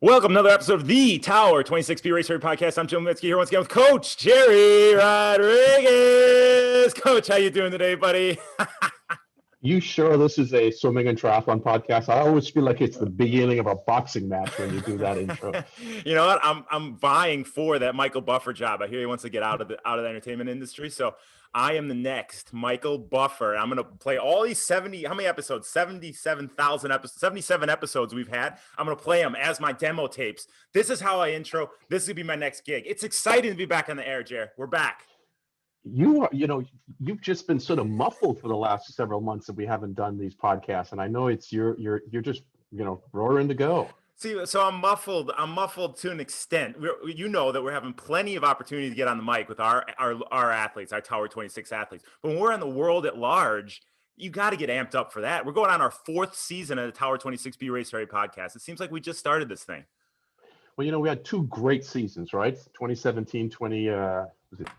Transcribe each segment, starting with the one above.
Welcome to another episode of the Tower 26B Racer Podcast. I'm Joe Mitsky here once again with Coach Gerry Rodriguez. Coach, how you doing today, buddy? You sure this is a swimming and triathlon podcast? I always feel like it's the beginning of a boxing match when you do that intro. You know what? I'm vying for that Michael Buffer job. I hear he wants to get out of the entertainment industry. So I am the next Michael Buffer. I'm going to play all these 70, how many episodes? 77,000 episodes, 77 episodes we've had. I'm going to play them as my demo tapes. This is how I intro. This is going to be my next gig. It's exciting to be back on the air, Jer. We're back. You've just been sort of muffled for the last several months that we haven't done these podcasts, and I know you're just roaring to go. See, so I'm muffled to an extent. You know that we're having plenty of opportunity to get on the mic with our athletes, our Tower 26 athletes. But when we're in the world at large, you got to get amped up for that. We're going on our 4th season of the Tower 26B Race Story podcast. It seems like we just started this thing. Well, we had 2 great seasons, right? 2017,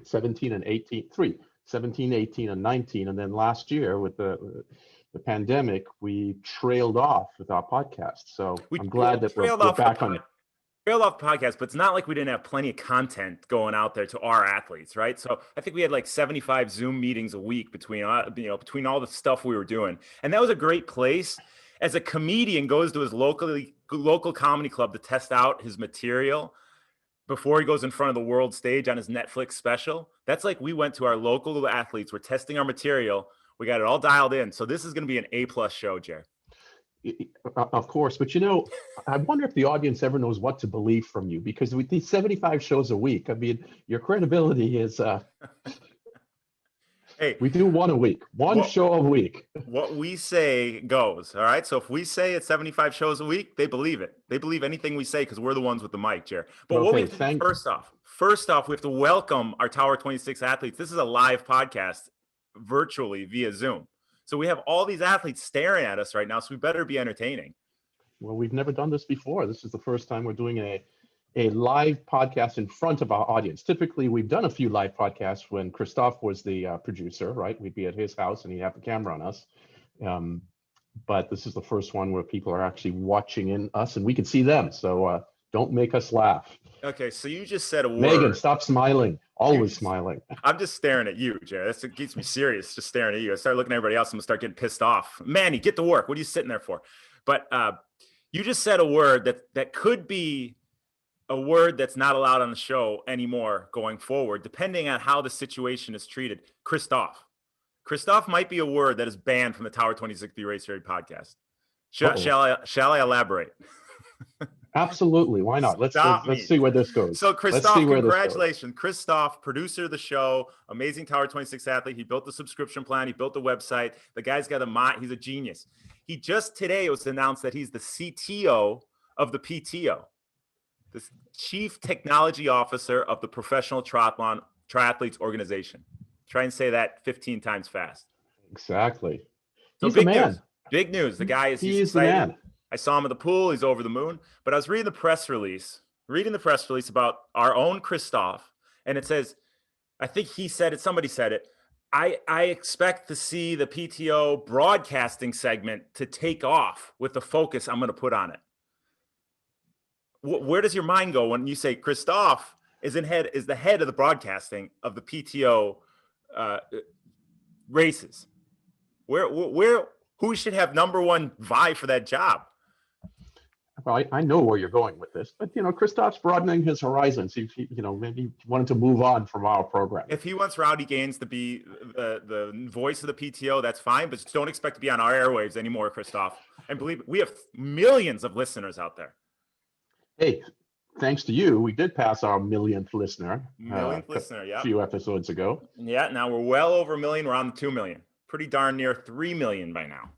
17 and 18, 17, 18, and 19. And then last year with the pandemic, we trailed off with our podcast. So I'm glad that we're back on. Trailed off the podcast, but it's not like we didn't have plenty of content going out there to our athletes, right? So I think we had like 75 Zoom meetings a week between all the stuff we were doing. And that was a great place. As a comedian goes to his local comedy club to test out his material before he goes in front of the world stage on his Netflix special. That's like we went to our local athletes. We're testing our material. We got it all dialed in. So this is going to be an A+ show, Jer. Of course. But, I wonder if the audience ever knows what to believe from you, because with these 75 shows a week, I mean, your credibility is... Hey, we do one a week, show a week. What we say goes. All right. So if we say it's 75 shows a week, they believe it. They believe anything we say because we're the ones with the mic, Jer. But okay, what we have to do first off, we have to welcome our Tower 26 athletes. This is a live podcast virtually via Zoom. So we have all these athletes staring at us right now. So we better be entertaining. Well, we've never done this before. This is the first time we're doing a live podcast in front of our audience. Typically, we've done a few live podcasts when Christophe was the producer, right? We'd be at his house and he'd have the camera on us. But this is the first one where people are actually watching us and we can see them. So don't make us laugh. Okay, so you just said a word. Megan, stop smiling. Always smiling. I'm just staring at you, Jared. It keeps me serious, just staring at you. I start looking at everybody else, I'm going to start getting pissed off. Manny, get to work. What are you sitting there for? But you just said a word that could be a word that's not allowed on the show anymore going forward, depending on how the situation is treated. Christophe. Christophe might be a word that is banned from the Tower 26B Race Story podcast. Shall I elaborate? Absolutely. Why not? Let's see where this goes. So Christophe, congratulations. Christophe, producer of the show, amazing Tower 26 athlete. He built the subscription plan. He built the website. The guy's got a mind. He's a genius. He just today was announced that he's the CTO of the PTO. The Chief Technology Officer of the Professional Triathletes Organization. Try and say that 15 times fast. Exactly. So he's big news. Man. Big news. The guy is he's the man. I saw him at the pool. He's over the moon. But I was reading the press release about our own Christophe, and it says, I think he said it, somebody said it, I expect to see the PTO broadcasting segment to take off with the focus I'm going to put on it. Where does your mind go when you say Christophe is the head of the broadcasting of the PTO races? Who should have number one vie for that job? Well, I know where you're going with this, but Christophe's broadening his horizons. He maybe he wanted to move on from our program. If he wants Rowdy Gaines to be the voice of the PTO, that's fine, but don't expect to be on our airwaves anymore, Christophe. And believe it, we have millions of listeners out there. Hey, thanks to you, we did pass our millionth listener. Yeah. A few episodes ago. Yeah, now we're well over a million. We're on the 2 million. Pretty darn near 3 million by now.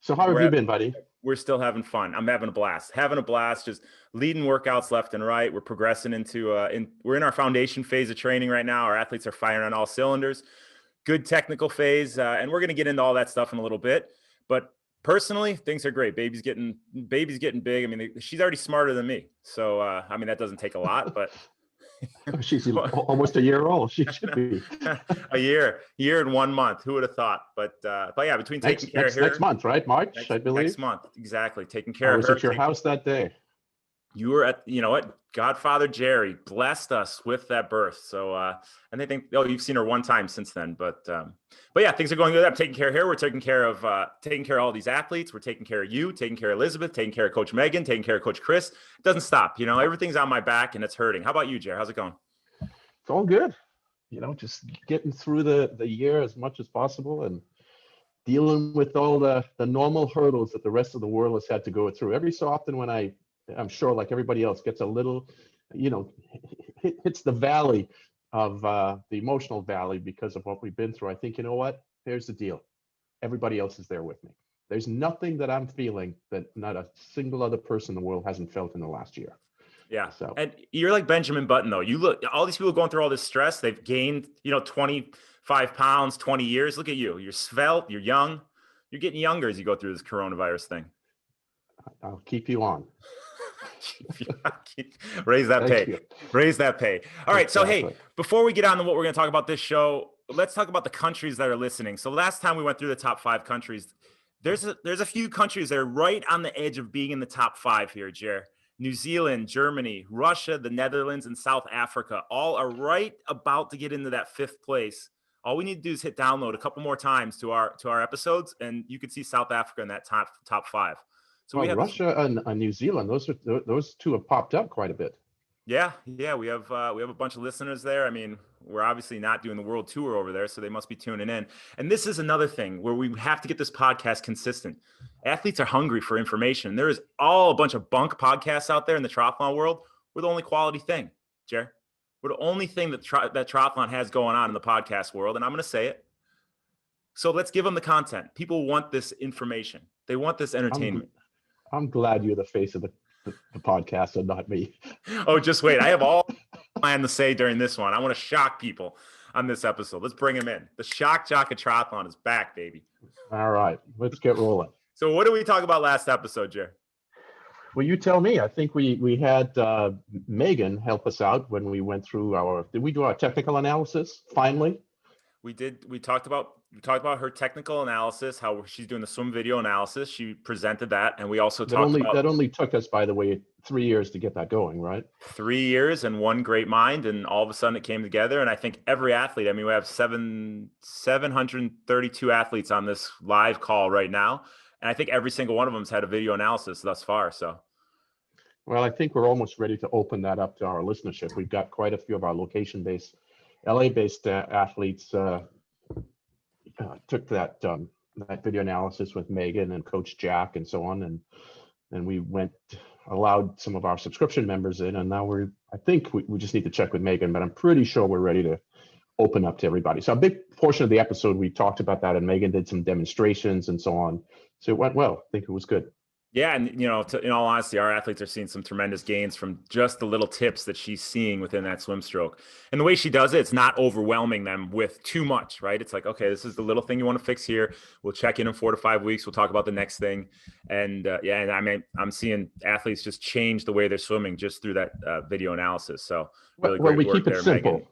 So how have you been, buddy? We're still having fun. I'm having a blast. Just leading workouts left and right. We're progressing into we're in our foundation phase of training right now. Our athletes are firing on all cylinders. Good technical phase, and we're going to get into all that stuff in a little bit. But personally, things are great. Baby's getting big. I mean, she's already smarter than me. So, I mean, that doesn't take a lot, but She's almost a year old. She should be. A year and 1 month. Who would have thought? But yeah, between taking care of her next month, right? March, I believe. next month, exactly. Taking I care of was her. at your house that day. You were at, you know what? Godfather Gerry blessed us with that birth. So, and they think, oh, you've seen her one time since then, but yeah, things are going good. I'm taking care of her. We're taking care of all these athletes. We're taking care of you, taking care of Elizabeth, taking care of Coach Megan, taking care of Coach Chris. It doesn't stop. You know, everything's on my back and it's hurting. How about you, Gerry? How's it going? It's all good. You know, just getting through the year as much as possible and dealing with all the normal hurdles that the rest of the world has had to go through. Every so often when I'm sure like everybody else gets a little, you know, hits the valley of the emotional valley because of what we've been through. I think, you know what, here's the deal. Everybody else is there with me. There's nothing that I'm feeling that not a single other person in the world hasn't felt in the last year. Yeah. So, and you're like Benjamin Button, though. You look, all these people going through all this stress, they've gained, 25 pounds, 20 years. Look at you. You're svelte, you're young. You're getting younger as you go through this coronavirus thing. I'll keep you on. Raise that pay. You. Raise that pay. All right. Exactly. So, hey, before we get on to what we're going to talk about this show, let's talk about the countries that are listening. So last time we went through the top 5 countries, there's a few countries that are right on the edge of being in the top 5 here, Gerry. New Zealand, Germany, Russia, the Netherlands, and South Africa all are right about to get into that 5th place. All we need to do is hit download a couple more times to our episodes, and you can see South Africa in that top 5. So we have Russia and New Zealand. Those two have popped up quite a bit. Yeah, we have a bunch of listeners there. I mean, we're obviously not doing the world tour over there, so they must be tuning in. And this is another thing where we have to get this podcast consistent. Athletes are hungry for information. There is a bunch of bunk podcasts out there in the triathlon world. We're the only quality thing, Gerry. We're the only thing that triathlon has going on in the podcast world, and I'm going to say it. So let's give them the content. People want this information. They want this entertainment. I'm glad you're the face of the podcast and not me. Oh, just wait. I have all planned to say during this one. I want to shock people on this episode. Let's bring them in. The shock jock of triathlon is back, baby. All right, let's get rolling. So what did we talk about last episode, Gerry? Well, you tell me. I think we had Megan help us out when we went through did we do our technical analysis finally? We did. We talked about her technical analysis, how she's doing the swim video analysis. She presented that, and we also talked about that only took us, by the way, 3 years to get that going, right? 3 years and one great mind, and all of a sudden it came together. And I think every athlete. I mean, we have 732 athletes on this live call right now, and I think every single one of them's had a video analysis thus far. So, well, I think we're almost ready to open that up to our listenership. We've got quite a few of our location-based, LA-based athletes. Took that video analysis with Megan and Coach Jack and so on, and we allowed some of our subscription members in, and now I think we just need to check with Megan, but I'm pretty sure we're ready to open up to everybody. So a big portion of the episode we talked about that, and Megan did some demonstrations and so on. So it went well. I think it was good. Yeah, and in all honesty, our athletes are seeing some tremendous gains from just the little tips that she's seeing within that swim stroke. And the way she does it, it's not overwhelming them with too much, right? It's like, okay, this is the little thing you want to fix here. We'll check in 4 to 5 weeks. We'll talk about the next thing. And and I mean, I'm seeing athletes just change the way they're swimming just through that video analysis. So really well, we work keep it there, simple.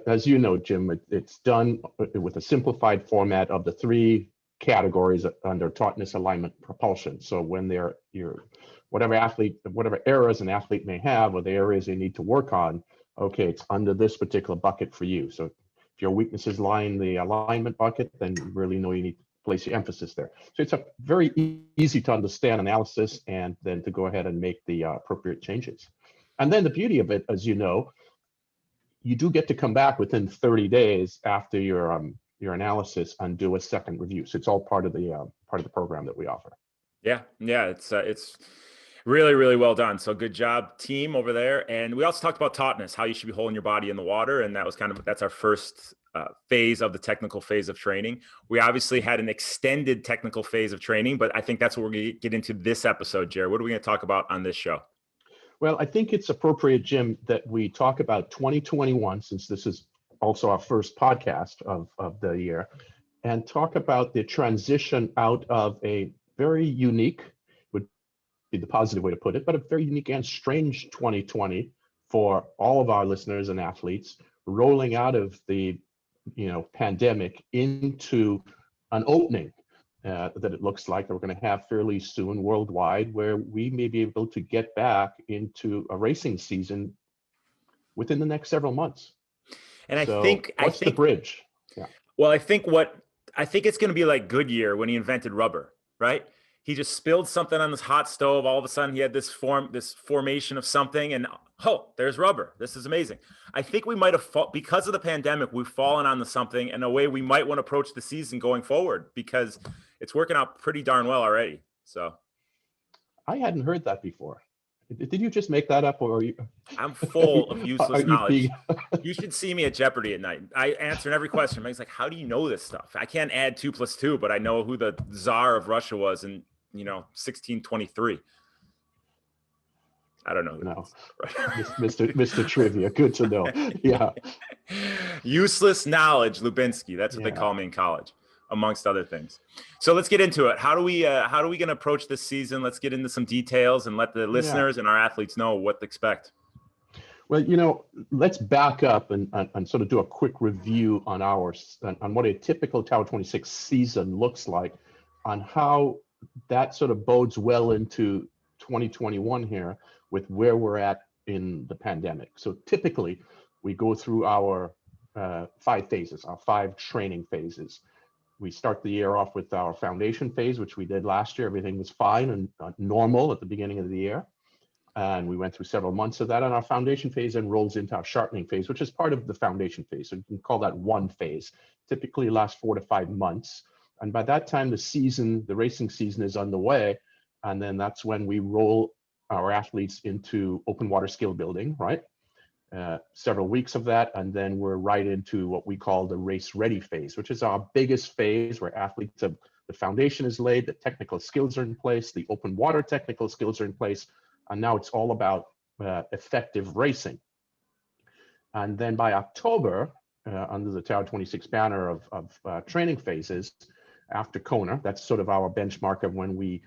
As you know, Jim, it's done with a simplified format of the 3 categories under tautness, alignment, propulsion. So when whatever errors an athlete may have, or the areas they need to work on, okay, it's under this particular bucket for you. So if your weaknesses lie in the alignment bucket, then you really know you need to place your emphasis there. So it's a very easy to understand analysis, and then to go ahead and make the appropriate changes. And then the beauty of it, as you know, you do get to come back within 30 days after your analysis and do a second review. So it's all part of the program that we offer. Yeah, it's really, really well done. So good job, team over there. And we also talked about tautness, how you should be holding your body in the water, and that's our first phase of the technical phase of training. We obviously had an extended technical phase of training, but I think that's what we're going to get into this episode, Gerry. What are we going to talk about on this show? Well, I think it's appropriate, Jim, that we talk about 2021, since this is also our first podcast of the year, and talk about the transition out of a very unique, would be the positive way to put it, but a very unique and strange 2020 for all of our listeners and athletes, rolling out of the pandemic into an opening that it looks like that we're going to have fairly soon worldwide, where we may be able to get back into a racing season within the next several months. And So what's the bridge? Yeah. Well, I think it's going to be like Goodyear when he invented rubber, right? He just spilled something on this hot stove. All of a sudden, he had this formation of something, and there's rubber. This is amazing. I think we might have because of the pandemic, we've fallen onto something in a way we might want to approach the season going forward, because it's working out pretty darn well already. So, I hadn't heard that before. Did you just make that up, or are you? I'm full of useless knowledge. You should see me at Jeopardy at night. I answer every question. He's like, "How do you know this stuff?" I can't add 2 + 2, but I know who the Tsar of Russia was in 1623. I don't know. No, Mr. Trivia. Good to know. Yeah. Useless knowledge, Lubinsky. That's what they call me in college, amongst other things. So let's get into it. How do we going to approach this season? Let's get into some details and let the listeners and our athletes know what to expect. Well, let's back up and sort of do a quick review on what a typical Tower 26 season looks like, on how that sort of bodes well into 2021 here with where we're at in the pandemic. So typically we go through our 5 phases, our 5 training phases. We start the year off with our foundation phase, which we did last year. Everything was fine and normal at the beginning of the year. And we went through several months of that. And our foundation phase then rolls into our sharpening phase, which is part of the foundation phase. So you can call that one phase. Typically lasts 4 to 5 months. And by that time, the racing season is underway. And then that's when we roll our athletes into open water skill building, right? Several weeks of that, and then we're right into what we call the race ready phase, which is our biggest phase, where athletes have the foundation is laid, the technical skills are in place, the open water technical skills are in place, and now it's all about effective racing. And then by October, under the Tower 26 banner of training phases, after Kona, that's sort of our benchmark of when we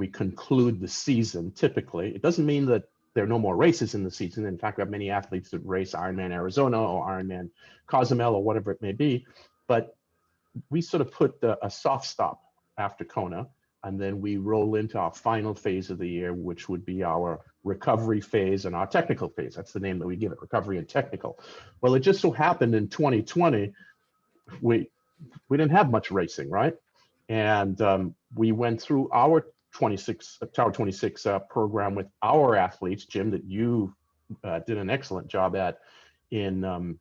conclude the season. Typically, it doesn't mean that there are no more races in the season. In fact, we have many athletes that race Ironman Arizona or Ironman Cozumel or whatever it may be. But we sort of put a soft stop after Kona, and then we roll into our final phase of the year, which would be our recovery phase and our technical phase. That's the name that we give it, recovery and technical. Well, it just so happened in 2020, we didn't have much racing, right? And we went through our Tower 26 program with our athletes, Jim, that you did an excellent job at in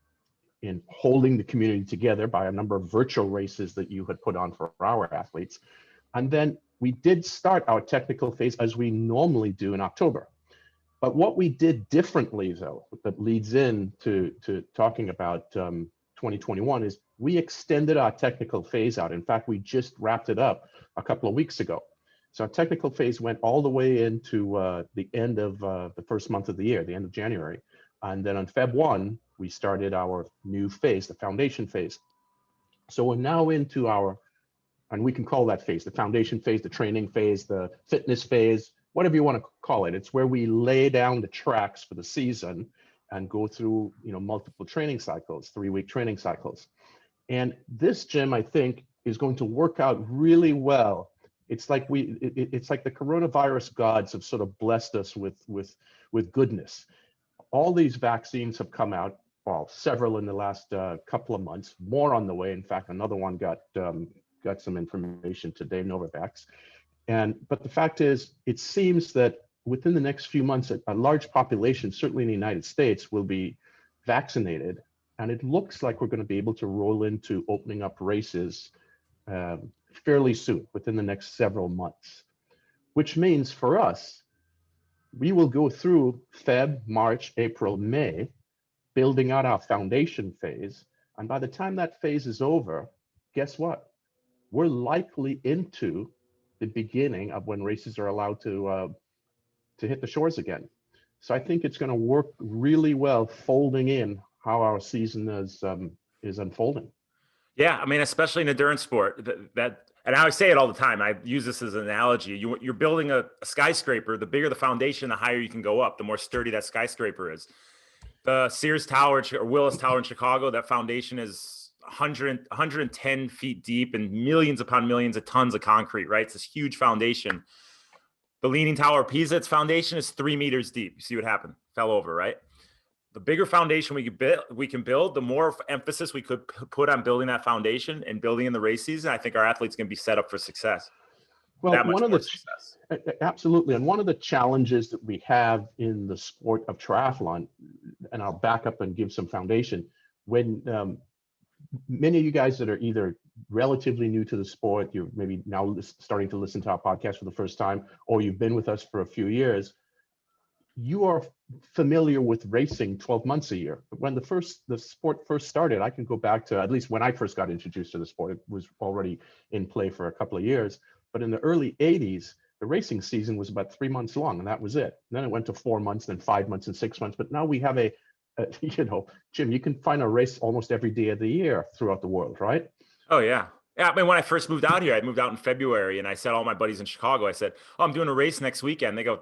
holding the community together by a number of virtual races that you had put on for our athletes. And then we did start our technical phase as we normally do in October. But what we did differently, though, that leads into talking about 2021, is we extended our technical phase out. In fact, we just wrapped it up a couple of weeks ago. So our technical phase went all the way into the end of the first month of the year, the end of January. And then on Feb 1, we started our new phase, the foundation phase. So we're now into and we can call that phase, the foundation phase, the training phase, the fitness phase, whatever you want to call it. It's where we lay down the tracks for the season and go through, multiple training cycles, 3-week training cycles. And this, Jim, I think, is going to work out really well. It's like it's like the coronavirus gods have sort of blessed us with goodness. All these vaccines have come out, well, several in the last couple of months, more on the way. In fact, another one got some information today, Novavax. But the fact is, it seems that within the next few months, a large population, certainly in the United States, will be vaccinated. And it looks like we're going to be able to roll into opening up races fairly soon, within the next several months, which means for us, we will go through Feb, March, April, May, building out our foundation phase. And by the time that phase is over, guess what? We're likely into the beginning of when races are allowed to hit the shores again. So I think it's going to work really well, folding in how our season is unfolding. Yeah, I mean, especially in endurance sport, and I say it all the time. I use this as an analogy. You're building a skyscraper. The bigger the foundation, the higher you can go up. The more sturdy that skyscraper is. The Sears Tower or Willis Tower in Chicago, that foundation is 110 feet deep and millions upon millions of tons of concrete, right? It's this huge foundation. The Leaning Tower of Pisa, its foundation is 3 meters deep. You see what happened? Fell over, right? The bigger foundation we can build, the more emphasis we could put on building that foundation and building in the race season. I think our athletes can be set up for success. Well, That much more success. Absolutely. And one of the challenges that we have in the sport of triathlon, and I'll back up and give some foundation, when many of you guys that are either relatively new to the sport, you're maybe now starting to listen to our podcast for the first time, or you've been with us for a few years, you are familiar with racing 12 months a year. When the sport first started, I can go back to at least when I first got introduced to the sport, it was already in play for a couple of years. But in the early 80s, the racing season was about 3 months long, and that was it. And then it went to 4 months, then 5 months, and 6 months. But now we have Jim, you can find a race almost every day of the year throughout the world, right? Oh, yeah. Yeah, I mean, when I first moved out here, I moved out in February, and I said all my buddies in Chicago, I said, "Oh, I'm doing a race next weekend." They go,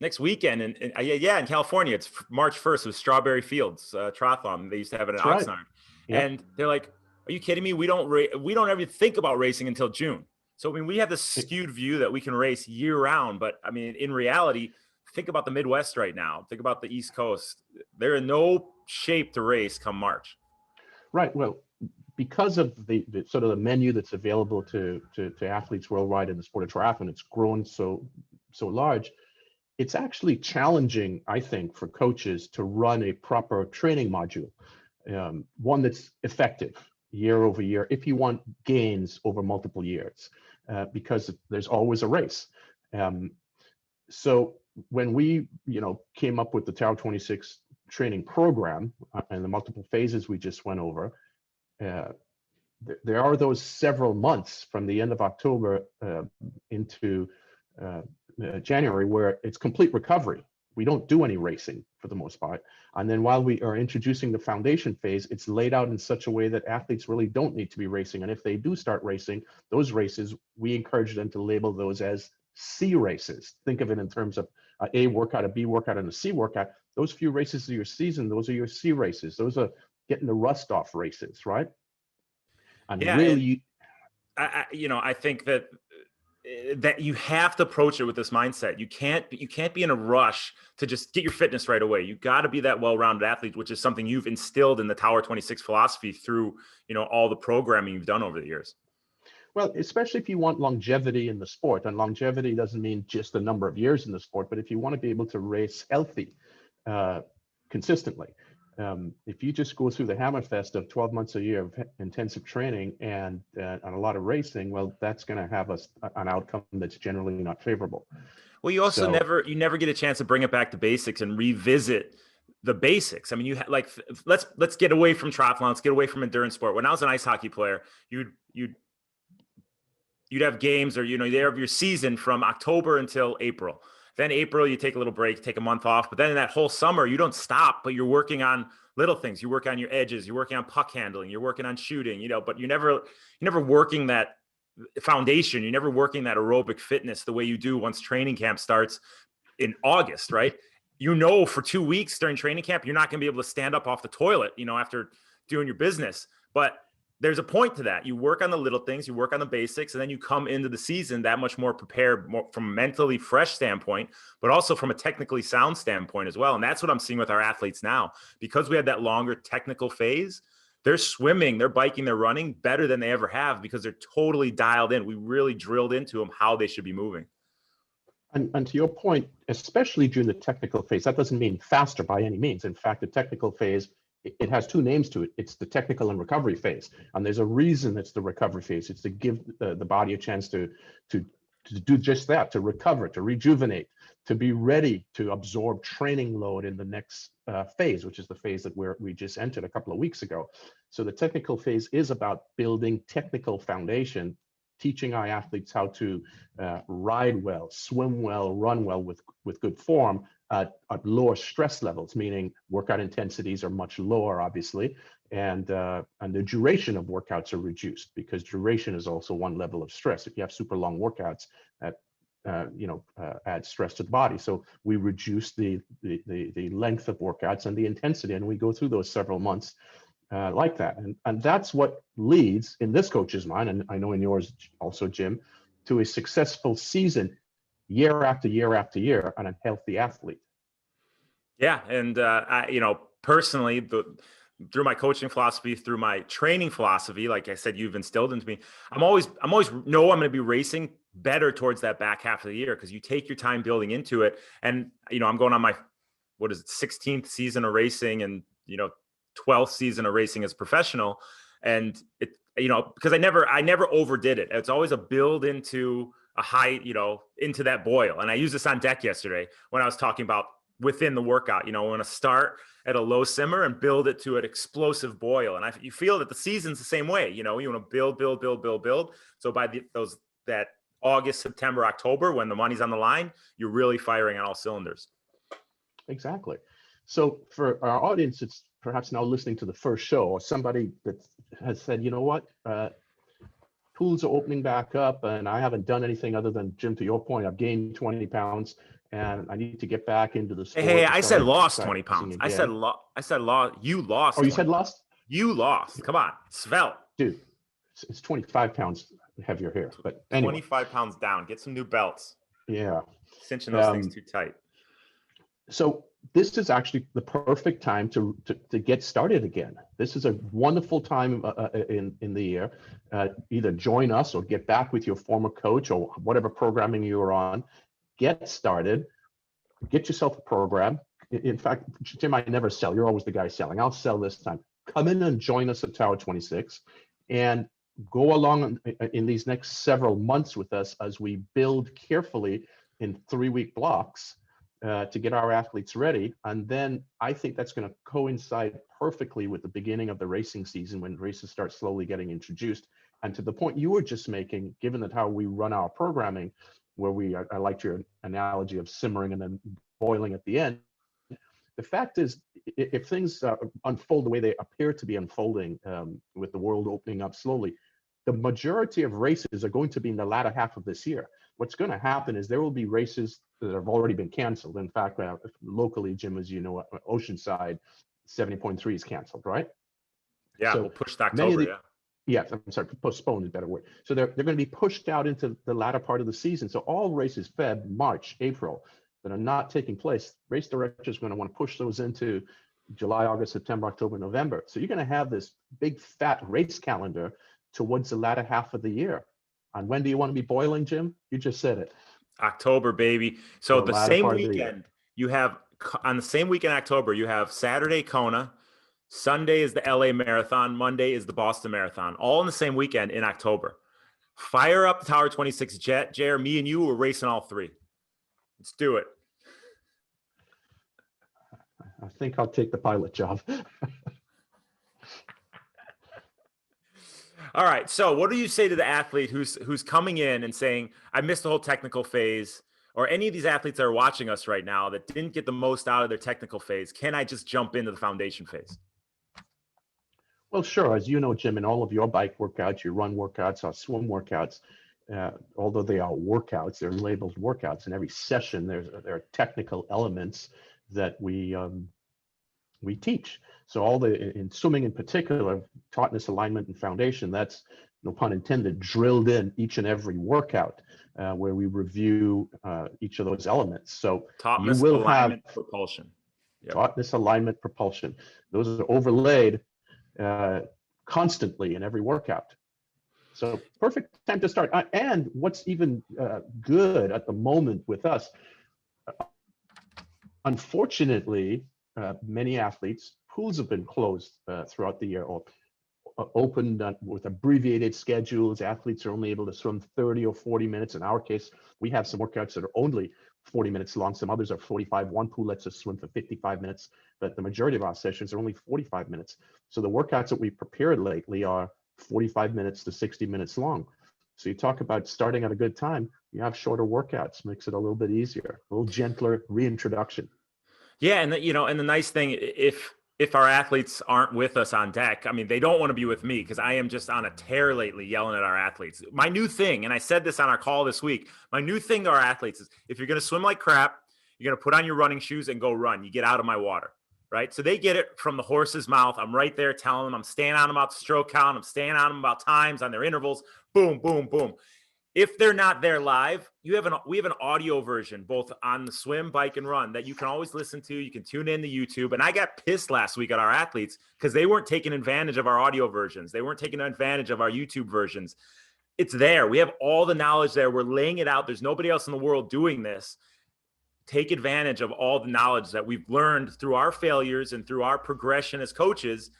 "Next weekend?" And yeah, in California, it's March 1st. It was Strawberry Fields Triathlon. They used to have it in That's right. Oxnard. Yep. And they're like, "Are you kidding me? We don't ever think about racing until June." So, I mean, we have this skewed view that we can race year round. But, I mean, in reality, think about the Midwest right now. Think about the East Coast. They're in no shape to race come March. Right. Well, because of the sort of the menu that's available to athletes worldwide in the sport of triathlon, it's grown so large. It's actually challenging, I think, for coaches to run a proper training module, one that's effective year over year if you want gains over multiple years, because there's always a race. So when we came up with the Tower 26 training program and the multiple phases we just went over, there are those several months from the end of October into January where it's complete recovery. We don't do any racing for the most part. And then while we are introducing the foundation phase, it's laid out in such a way that athletes really don't need to be racing. And if they do start racing, those races, we encourage them to label those as C races. Think of it in terms of A workout, a B workout, and a C workout. Those few races of your season, those are your C races. Those are getting the rust off races, right? And yeah, really, I think that you have to approach it with this mindset. You can't be in a rush to just get your fitness right away. You got to be that well-rounded athlete, which is something you've instilled in the Tower 26 philosophy through, all the programming you've done over the years. Well, especially if you want longevity in the sport, and longevity doesn't mean just the number of years in the sport, but if you want to be able to race healthy consistently. If you just go through the hammerfest of 12 months a year of intensive training and a lot of racing, well, that's going to have an outcome that's generally not favorable. Well, you also never get a chance to bring it back to basics and revisit the basics. I mean, let's get away from triathlon, let's get away from endurance sport. When I was an ice hockey player, you'd have games, or you'd have your season from October until April. Then April, you take a little break, take a month off. But then in that whole summer, you don't stop, but you're working on little things. You work on your edges. You're working on puck handling. You're working on shooting. But you're never working that foundation. You're never working that aerobic fitness the way you do once training camp starts in August, right? For 2 weeks during training camp, you're not going to be able to stand up off the toilet, after doing your business. But there's a point to that. You work on the little things, you work on the basics, and then you come into the season that much more prepared, more from a mentally fresh standpoint, but also from a technically sound standpoint as well. And that's what I'm seeing with our athletes now. Because we had that longer technical phase, they're swimming, they're biking, they're running better than they ever have because they're totally dialed in. We really drilled into them how they should be moving. And to your point, especially during the technical phase, that doesn't mean faster by any means. In fact, the technical phase, it has two names to it. It's the technical and recovery phase. And there's a reason it's the recovery phase. It's to give the body a chance to do just that, to recover, to rejuvenate, to be ready to absorb training load in the next phase, which is the phase that we just entered a couple of weeks ago. So the technical phase is about building technical foundation, teaching our athletes how to ride well, swim well, run well with good form, at lower stress levels, meaning workout intensities are much lower, obviously, and the duration of workouts are reduced, because duration is also one level of stress. If you have super long workouts, that add stress to the body. So we reduce the length of workouts and the intensity, and we go through those several months like that. And that's what leads, in this coach's mind, and I know in yours also, Jim, to a successful season year after year after year on a healthy athlete. Yeah. And, personally, through my coaching philosophy, through my training philosophy, like I said, you've instilled into me, I'm always know I'm going to be racing better towards that back half of the year, because you take your time building into it. And, I'm going on my, 16th season of racing, and, 12th season of racing as a professional. And it, because I never overdid it. It's always a build into a high, into that boil. And I used this on deck yesterday when I was talking about within the workout, I want to start at a low simmer and build it to an explosive boil. And you feel that the season's the same way. You want to build. So by that August, September, October, when the money's on the line, you're really firing on all cylinders. Exactly. So for our audience, it's perhaps now listening to the first show, or somebody that has said, pools are opening back up and I haven't done anything other than, Jim, to your point, I've gained 20 pounds and I need to get back into the sport. Hey, I said lost 20 pounds. I said you lost. Oh, you said lost? You lost. Come on. Svelte. Dude, it's 25 pounds heavier here. But anyway. 25 pounds down. Get some new belts. Yeah. Cinching those things too tight. So this is actually the perfect time to get started again. This is a wonderful time in the year. Either join us or get back with your former coach or whatever programming you are on. Get started. Get yourself a program. In fact, Jim, I never sell. You're always the guy selling. I'll sell this time. Come in and join us at Tower 26 and go along in these next several months with us as we build carefully in 3-week blocks to get our athletes ready. And then I think that's going to coincide perfectly with the beginning of the racing season, when races start slowly getting introduced. And to the point you were just making, given that how we run our programming, where I liked your analogy of simmering and then boiling at the end. The fact is, if things unfold the way they appear to be unfolding, with the world opening up slowly, the majority of races are going to be in the latter half of this year. What's going to happen is there will be races that have already been canceled. In fact, locally, Jim, as you know, Oceanside 70.3 is canceled, right? Yeah, we'll push to October, Yes, I'm sorry, postponed is a better word. So they're going to be pushed out into the latter part of the season. So all races, Feb, March, April, that are not taking place, race directors are going to want to push those into July, August, September, October, November. So you're going to have this big fat race calendar towards the latter half of the year. And when do you want to be boiling, Jim? You just said it. October, baby. So the same weekend, you have, on the same weekend in October, you have Saturday Kona, Sunday is the LA Marathon, Monday is the Boston Marathon, all in the same weekend in October. Fire up the Tower 26 jet, Jer. Me and you were racing all three. Let's do it. I think I'll take the pilot job. All right. So what do you say to the athlete who's coming in and saying, I missed the whole technical phase, or any of these athletes that are watching us right now that didn't get the most out of their technical phase? Can I just jump into the foundation phase? Well, sure. As you know, Jim, in all of your bike workouts, your run workouts, our swim workouts, although they are workouts, they're labeled workouts. In every session, there are technical elements that we teach. So in swimming in particular, tautness, alignment, and foundation, that's, no pun intended, drilled in each and every workout, where we review each of those elements. So tautness, you will alignment, have propulsion. Yep. Tautness, alignment, propulsion. Those are overlaid constantly in every workout. So perfect time to start. And what's even good at the moment with us, unfortunately, many athletes, pools have been closed throughout the year, or opened with abbreviated schedules. Athletes are only able to swim 30 or 40 minutes. In our case, we have some workouts that are only 40 minutes long. Some others are 45. One pool lets us swim for 55 minutes, but the majority of our sessions are only 45 minutes. So the workouts that we've prepared lately are 45 minutes to 60 minutes long. So you talk about starting at a good time, you have shorter workouts, makes it a little bit easier, a little gentler reintroduction. Yeah. And the nice thing, if if our athletes aren't with us on deck, I mean, they don't want to be with me because I am just on a tear lately yelling at our athletes. My new thing, and I said this on our call this week, my new thing to our athletes is if you're going to swim like crap, you're going to put on your running shoes and go run. You get out of my water, right? So they get it from the horse's mouth. I'm right there telling them, I'm staying on them about the stroke count. I'm staying on them about times on their intervals. Boom, boom, boom. If they're not there live, we have an audio version both on the swim, bike, and run that you can always listen to. You can tune in to YouTube. And I got pissed last week at our athletes because they weren't taking advantage of our audio versions. They weren't taking advantage of our YouTube versions. It's there. We have all the knowledge there. We're laying it out. There's nobody else in the world doing this. Take advantage of all the knowledge that we've learned through our failures and through our progression as coaches,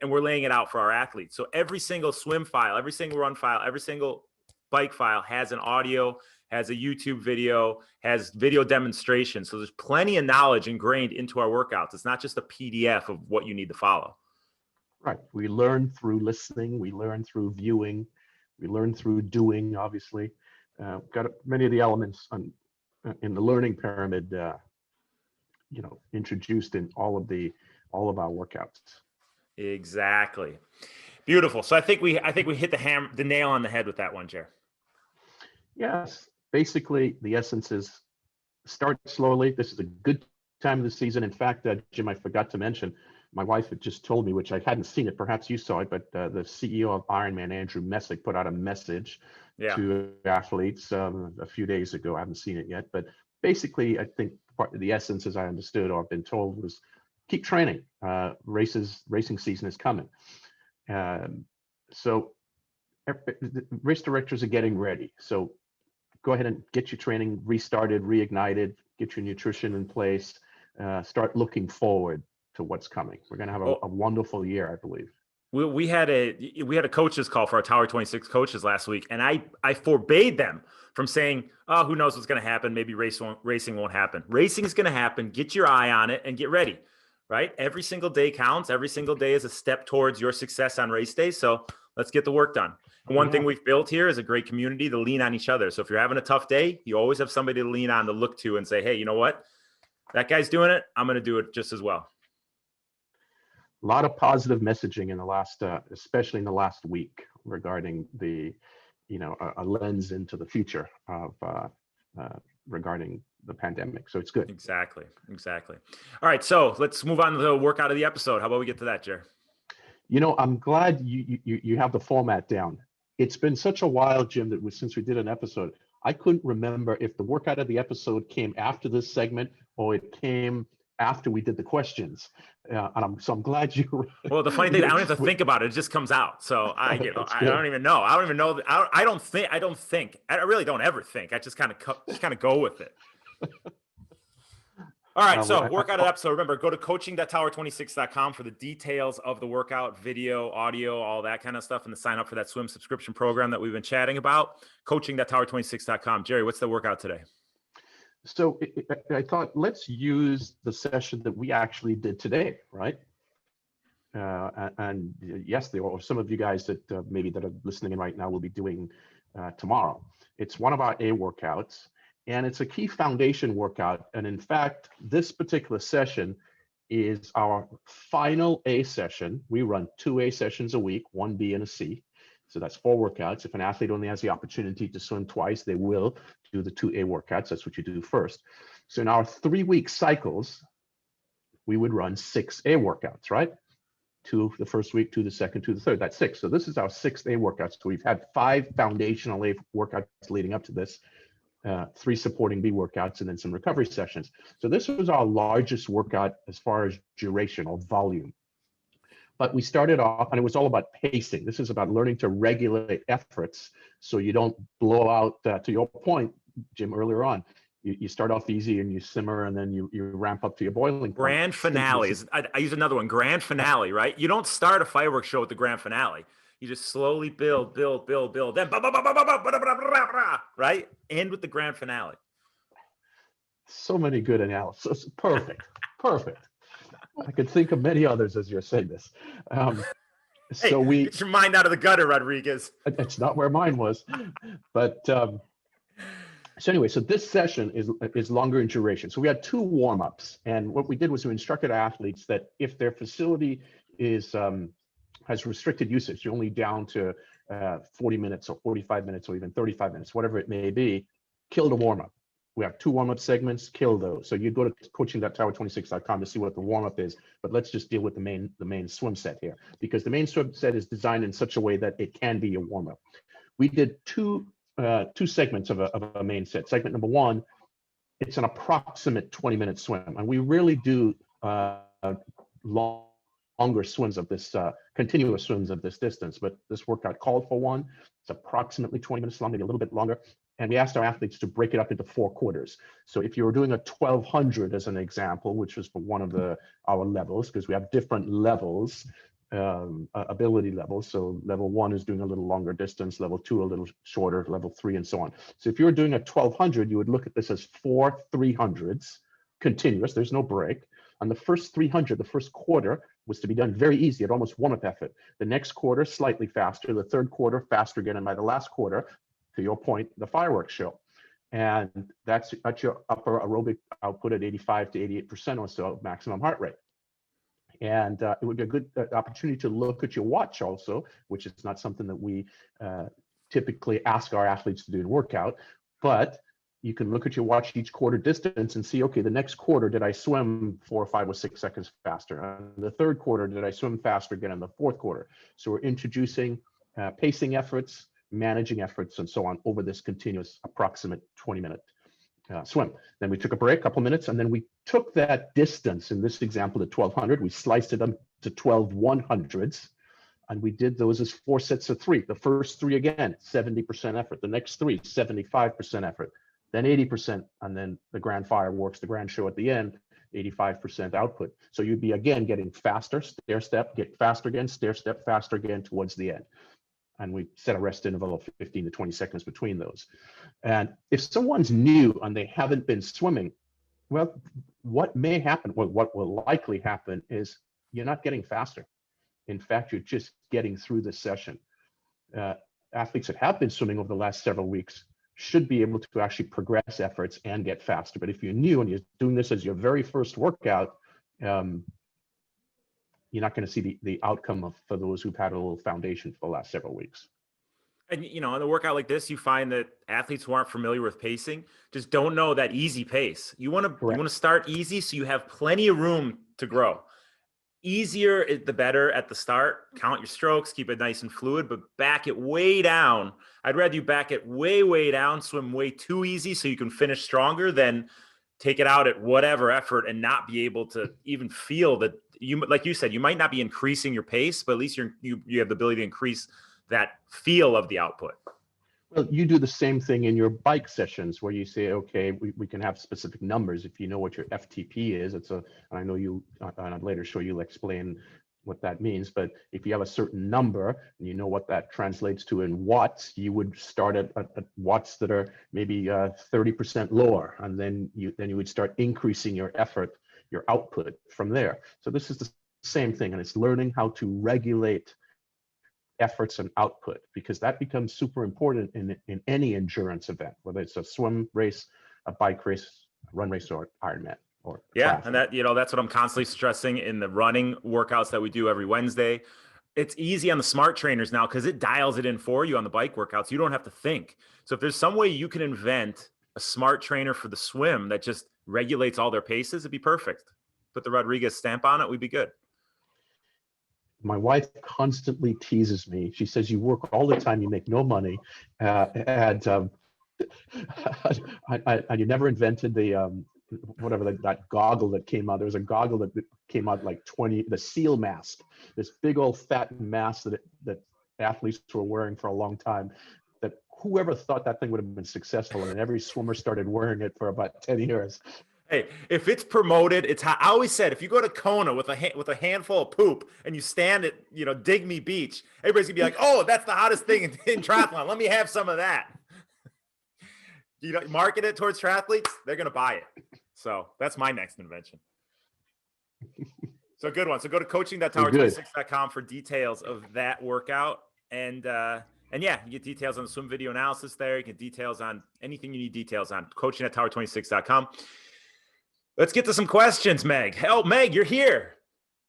and we're laying it out for our athletes. So every single swim file, every single run file, every single bike file has an audio, has a YouTube video, has video demonstration. So there's plenty of knowledge ingrained into our workouts. It's not just a PDF of what you need to follow. Right. We learn through listening. We learn through viewing. We learn through doing, obviously. Got many of the elements in the learning pyramid, introduced in all of our workouts. Exactly. Beautiful. So I think we hit the nail on the head with that one, Jer. Yes. Basically, the essence is start slowly. This is a good time of the season. In fact, Jim, I forgot to mention, my wife had just told me, which I hadn't seen it. Perhaps you saw it, but the CEO of Ironman, Andrew Messick, put out a message to athletes a few days ago. I haven't seen it yet, but basically, I think part of the essence, as I understood or been told, was keep training. Racing season is coming. So race directors are getting ready. So go ahead and get your training restarted, reignited, get your nutrition in place, start looking forward to what's coming. We're going to have a wonderful year, I believe. We had a coaches call for our Tower 26 coaches last week, and I forbade them from saying, oh, who knows what's going to happen? Maybe racing won't happen. Racing is going to happen. Get your eye on it and get ready, right? Every single day counts. Every single day is a step towards your success on race day. So let's get the work done. And one thing we've built here is a great community to lean on each other. So if you're having a tough day, you always have somebody to lean on, to look to and say, hey, you know what? That guy's doing it. I'm going to do it just as well. A lot of positive messaging in the last, especially in the last week, regarding a lens into the future of regarding the pandemic. So it's good. Exactly. All right, so let's move on to the workout of the episode. How about we get to that, Jer? I'm glad you have the format down. It's been such a while, Jim, that since we did an episode, I couldn't remember if the workout of the episode came after this segment or it came after we did the questions. And I'm glad you. Well, the funny thing, I don't have to think about it. It just comes out. So I don't even know. I really don't ever think. I just kind of go with it. All right. So workout of the episode. Remember, go to coaching.tower26.com for the details of the workout, video, audio, all that kind of stuff, and to sign up for that swim subscription program that we've been chatting about. Coaching.tower26.com. Jerry, what's the workout today? So I thought, let's use the session that we actually did today, right? And yes, there are some of you guys that maybe that are listening in right now will be doing tomorrow. It's one of our A workouts, and it's a key foundation workout. And in fact, this particular session is our final A session. We run 2 A sessions a week, 1 B and a C. So that's 4 workouts. If an athlete only has the opportunity to swim twice, they will do the 2 A workouts. That's what you do first. So in our 3-week cycles, we would run 6 A workouts, right? 2 the first week, 2 the second, 2 the third. That's 6. So this is our 6th A workout. So we've had 5 foundational A workouts leading up to this, 3 supporting B workouts, and then some recovery sessions. So this was our largest workout as far as duration or volume. But we started off, and it was all about pacing. This is about learning to regulate efforts so you don't blow out, to your point, Jim, earlier on. You start off easy and you simmer, and then you ramp up to your boiling point. Grand finale. I use another one, grand finale, right? You don't start a fireworks show with the grand finale. You just slowly build, then right? End with the grand finale. So many good analysis. Perfect. I could think of many others as you're saying this. So get your mind out of the gutter, Rodriguez. It's not where mine was, but So anyway, so this session is longer in duration. So we had 2 warm-ups, and what we did was we instructed athletes that if their facility is has restricted usage, you're only down to 40 minutes or 45 minutes or even 35 minutes, whatever it may be, kill the warm-up. We have 2 warm-up segments, kill those. So you go to coaching.tower26.com to see what the warm-up is, but let's just deal with the main swim set here, because the main swim set is designed in such a way that it can be a warm-up. We did two segments of a main set. Segment number 1, it's an approximate 20-minute swim, and we really do longer swims of this, continuous swims of this distance, but this workout called for one. It's approximately 20 minutes long, maybe a little bit longer. And we asked our athletes to break it up into 4 quarters. So if you were doing a 1200 as an example, which was for one of our levels, because we have different levels, ability levels. So level 1 is doing a little longer distance, level 2 a little shorter, level 3 and so on. So if you were doing a 1200, you would look at this as 4 300s continuous, there's no break. On the first 300, the first quarter was to be done very easy at almost warm-up effort. The next quarter, slightly faster. The third quarter, faster again. And by the last quarter, to your point, the fireworks show. And that's at your upper aerobic output at 85 to 88% or so maximum heart rate. And it would be a good opportunity to look at your watch also, which is not something that we typically ask our athletes to do in workout, but you can look at your watch each quarter distance and see, okay, the next quarter, did I swim 4 or 5 or 6 seconds faster? The third quarter, did I swim faster again in the fourth quarter? So we're introducing pacing efforts, managing efforts, and so on over this continuous approximate 20-minute swim. Then we took a break, a couple minutes, and then we took that distance, in this example, the 1200, we sliced it up to 12 100s, and we did those as 4 sets of 3. The first 3, again, 70% effort. The next 3, 75% effort. Then 80%, and then the grand fireworks, the grand show at the end, 85% output. So you'd be, again, getting faster, stair step, get faster again, stair step, faster again towards the end. And we set a rest interval of 15 to 20 seconds between those. And if someone's new and they haven't been swimming, well, what may happen, well, what will likely happen is you're not getting faster. In fact, you're just getting through the session. Athletes that have been swimming over the last several weeks should be able to actually progress efforts and get faster. But if you're new and you're doing this as your very first workout, you're not going to see the outcome for those who've had a little foundation for the last several weeks. And, in a workout like this, you find that athletes who aren't familiar with pacing just don't know that easy pace. You want to start easy so you have plenty of room to grow. Easier is the better at the start. Count your strokes, keep it nice and fluid, but back it way down. I'd rather you back it way, way down, swim way too easy so you can finish stronger than take it out at whatever effort and not be able to even feel that like you said, you might not be increasing your pace, but at least you have the ability to increase that feel of the output. Well, you do the same thing in your bike sessions where you say, okay, we can have specific numbers. If you know what your FTP is, and I know you, on a later show, you'll explain what that means, but if you have a certain number and you know what that translates to in watts, you would start at watts that are maybe 30% lower, and then you would start increasing your effort, your output from there. So this is the same thing, and it's learning how to regulate efforts and output, because that becomes super important in any endurance event, whether it's a swim race, a bike race, a run race, or Ironman. Yeah, triathlon. And that, that's what I'm constantly stressing in the running workouts that we do every Wednesday. It's easy on the smart trainers now because it dials it in for you on the bike workouts. You don't have to think. So if there's some way you can invent a smart trainer for the swim that just regulates all their paces, it'd be perfect. Put the Rodriguez stamp on it, we'd be good. My wife constantly teases me. She says, you work all the time, you make no money, and you never invented the that goggle that came out. There was a goggle that came out like the SEAL mask, this big old fat mask that athletes were wearing for a long time, that whoever thought that thing would have been successful, and every swimmer started wearing it for about 10 years. Hey, if it's promoted, it's how I always said, if you go to Kona with a handful of poop and you stand at, Dig Me Beach, everybody's gonna be like, oh, that's the hottest thing in triathlon. Let me have some of that. Market it towards triathletes, they're gonna buy it. So that's my next invention. So good one. So go to coaching.tower26.com for details of that workout. And And yeah, you get details on the swim video analysis there. You get details on anything you need details on. Coaching at tower26.com. Let's get to some questions, Meg. Oh, Meg, you're here.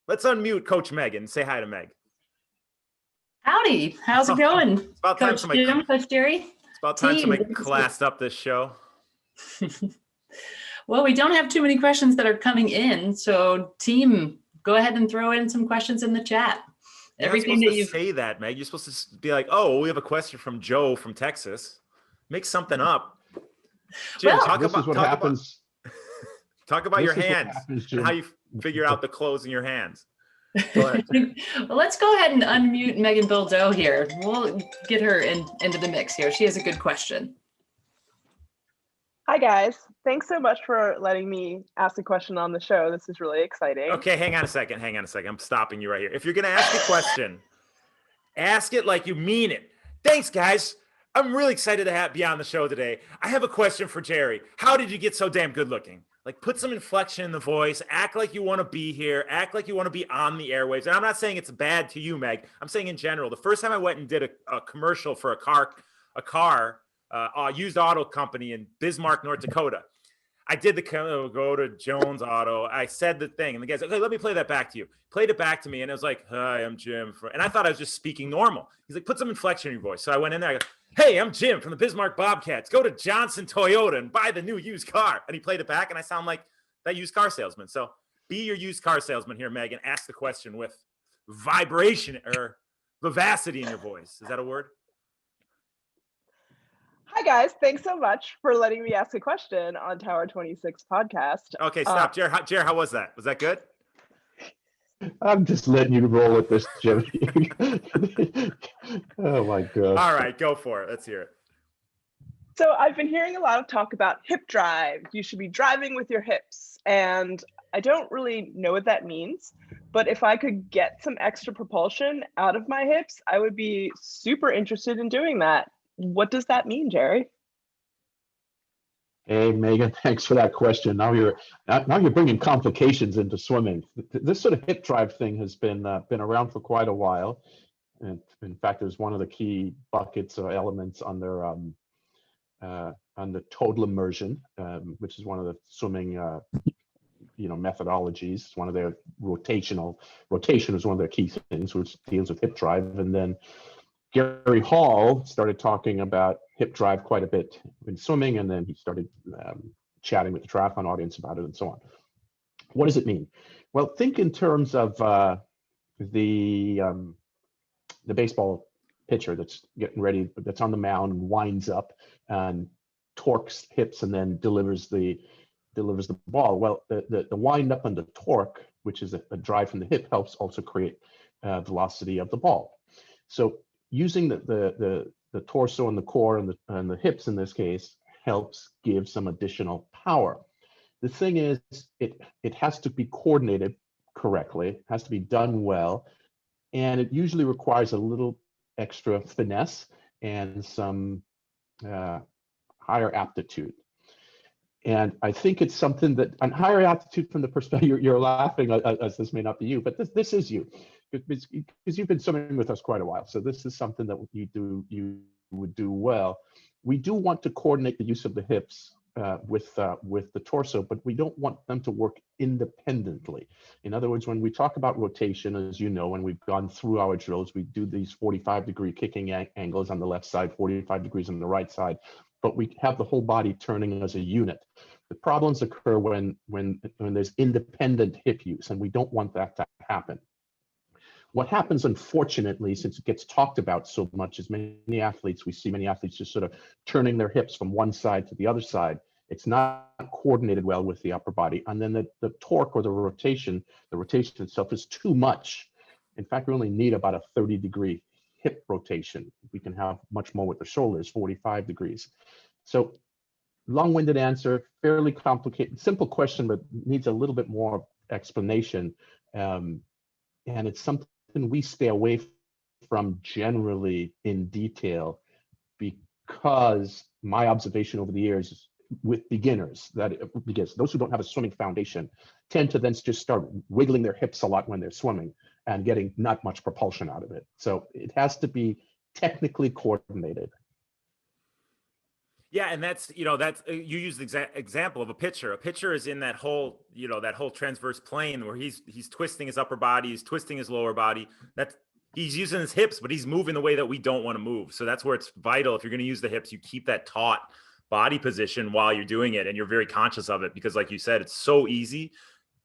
Let's unmute Coach Meg and say hi to Meg. Howdy, how's it going? It's about Coach time Jim, Coach Gerry? It's about time somebody classed up this show. Well, we don't have too many questions that are coming in, so team, go ahead and throw in some questions in the chat. Everything that you say that, Meg, you're supposed to be like, oh, we have a question from Joe from Texas. Make something up. Jim, well, talk this about is what happens. Talk about your This is what hands happens, and Jim. how you figure out the clothes in your hands. well, let's go ahead and unmute Megan Bildo here. We'll get her into the mix here. She has a good question. Hi, guys. Thanks so much for letting me ask a question on the show. This is really exciting. Okay, hang on a second. I'm stopping you right here. If you're going to ask a question, ask it like you mean it. Thanks, guys. I'm really excited to be on the show today. I have a question for Gerry. How did you get so damn good looking? Like, put some inflection in the voice. Act like you want to be here. Act like you want to be on the airwaves. And I'm not saying it's bad to you, Meg. I'm saying in general. The first time I went and did a commercial for a used auto company in Bismarck, North Dakota. I did go to Jones Auto. I said the thing, and the guy's like, "Okay, let me play that back to you." Played it back to me, and it was like, "Hi, I'm Jim." And I thought I was just speaking normal. He's like, "Put some inflection in your voice." So I went in there. I go, "Hey, I'm Jim from the Bismarck Bobcats. Go to Johnson Toyota and buy the new used car." And he played it back, and I sound like that used car salesman. So be your used car salesman here, Meg, and ask the question with vibration or vivacity in your voice. Is that a word? Hi, guys. Thanks so much for letting me ask a question on Tower 26 podcast. Okay, stop. Gerry, how was that? Was that good? I'm just letting you roll with this, Jim. Oh my God. All right, go for it. Let's hear it. So I've been hearing a lot of talk about hip drive. You should be driving with your hips. And I don't really know what that means, but if I could get some extra propulsion out of my hips, I would be super interested in doing that. What does that mean, Gerry? Hey, Megan, thanks for that question. Now you're bringing complications into swimming. This sort of hip drive thing has been around for quite a while, and in fact, it was one of the key buckets or elements on the total immersion, which is one of the swimming methodologies. It's one of their rotation is one of their key things, which deals with hip drive, and then Gerry Hall started talking about hip drive quite a bit in swimming, and then he started chatting with the triathlon audience about it and so on. What does it mean? Well, think in terms of the baseball pitcher that's getting ready, that's on the mound and winds up and torques hips and then delivers the ball. Well, the wind up and the torque, which is a drive from the hip, helps also create velocity of the ball. So using the torso and the core and the hips in this case helps give some additional power. The thing is, it has to be coordinated correctly, it has to be done well, and it usually requires a little extra finesse and some higher aptitude. And I think it's something that on higher aptitude from the perspective, you're laughing as this may not be you, but this is you. Because you've been swimming with us quite a while. So this is something that you would do well. We do want to coordinate the use of the hips with the torso, but we don't want them to work independently. In other words, when we talk about rotation, as you know, when we've gone through our drills, we do these 45-degree kicking angles on the left side, 45 degrees on the right side, but we have the whole body turning as a unit. The problems occur when there's independent hip use, and we don't want that to happen. What happens, unfortunately, since it gets talked about so much, is we see many athletes just sort of turning their hips from one side to the other side. It's not coordinated well with the upper body. And then the torque or the rotation itself is too much. In fact, we only need about a 30-degree hip rotation. We can have much more with the shoulders, 45 degrees. So long-winded answer, fairly complicated, simple question, but needs a little bit more explanation. And it's something we stay away from generally in detail, because my observation over the years with beginners, those who don't have a swimming foundation tend to then just start wiggling their hips a lot when they're swimming and getting not much propulsion out of it. So it has to be technically coordinated. Yeah, and that's you use the example of a pitcher. A pitcher is in that whole transverse plane where he's twisting his upper body, he's twisting his lower body. He's using his hips, but he's moving the way that we don't want to move. So that's where it's vital. If you're going to use the hips, you keep that taut body position while you're doing it, and you're very conscious of it, because like you said, it's so easy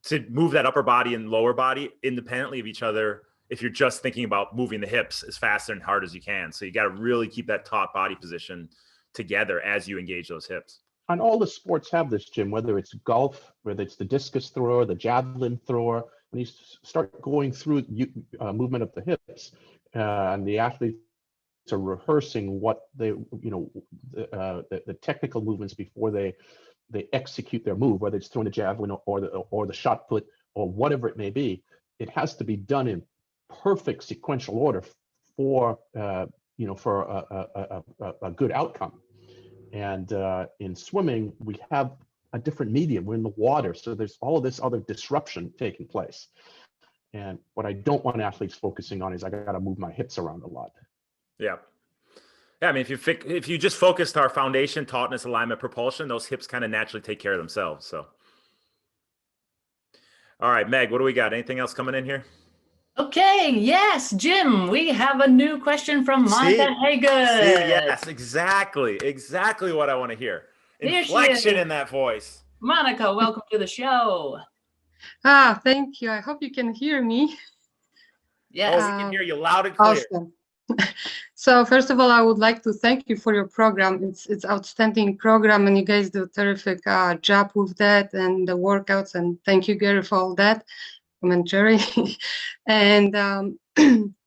to move that upper body and lower body independently of each other if you're just thinking about moving the hips as fast and hard as you can. So you got to really keep that taut body position together as you engage those hips. And all the sports have this, Jim, whether it's golf, whether it's the discus thrower, the javelin thrower. When you start going through movement of the hips, and the athletes are rehearsing what they, the technical movements before they execute their move, whether it's throwing the javelin or the shot put or whatever it may be, it has to be done in perfect sequential order for a good outcome. And in swimming, we have a different medium. We're in the water, so there's all of this other disruption taking place. And what I don't want athletes focusing on is I got to move my hips around a lot. Yeah. Yeah, I mean, if you just focused our foundation, tautness, alignment, propulsion, those hips kind of naturally take care of themselves. So, all right, Meg, what do we got? Anything else coming in here? Okay, yes, Jim, we have a new question from Monica Haygood. Yes, exactly what I want to hear. Inflection in that voice. Monica, welcome to the show. Thank you. I hope you can hear me. Yes. Oh, we can hear you loud and clear. Awesome. So first of all, I would like to thank you for your program. It's outstanding program, and you guys do a terrific job with that and the workouts. And thank you, Gerry, for all that. And Gerry. And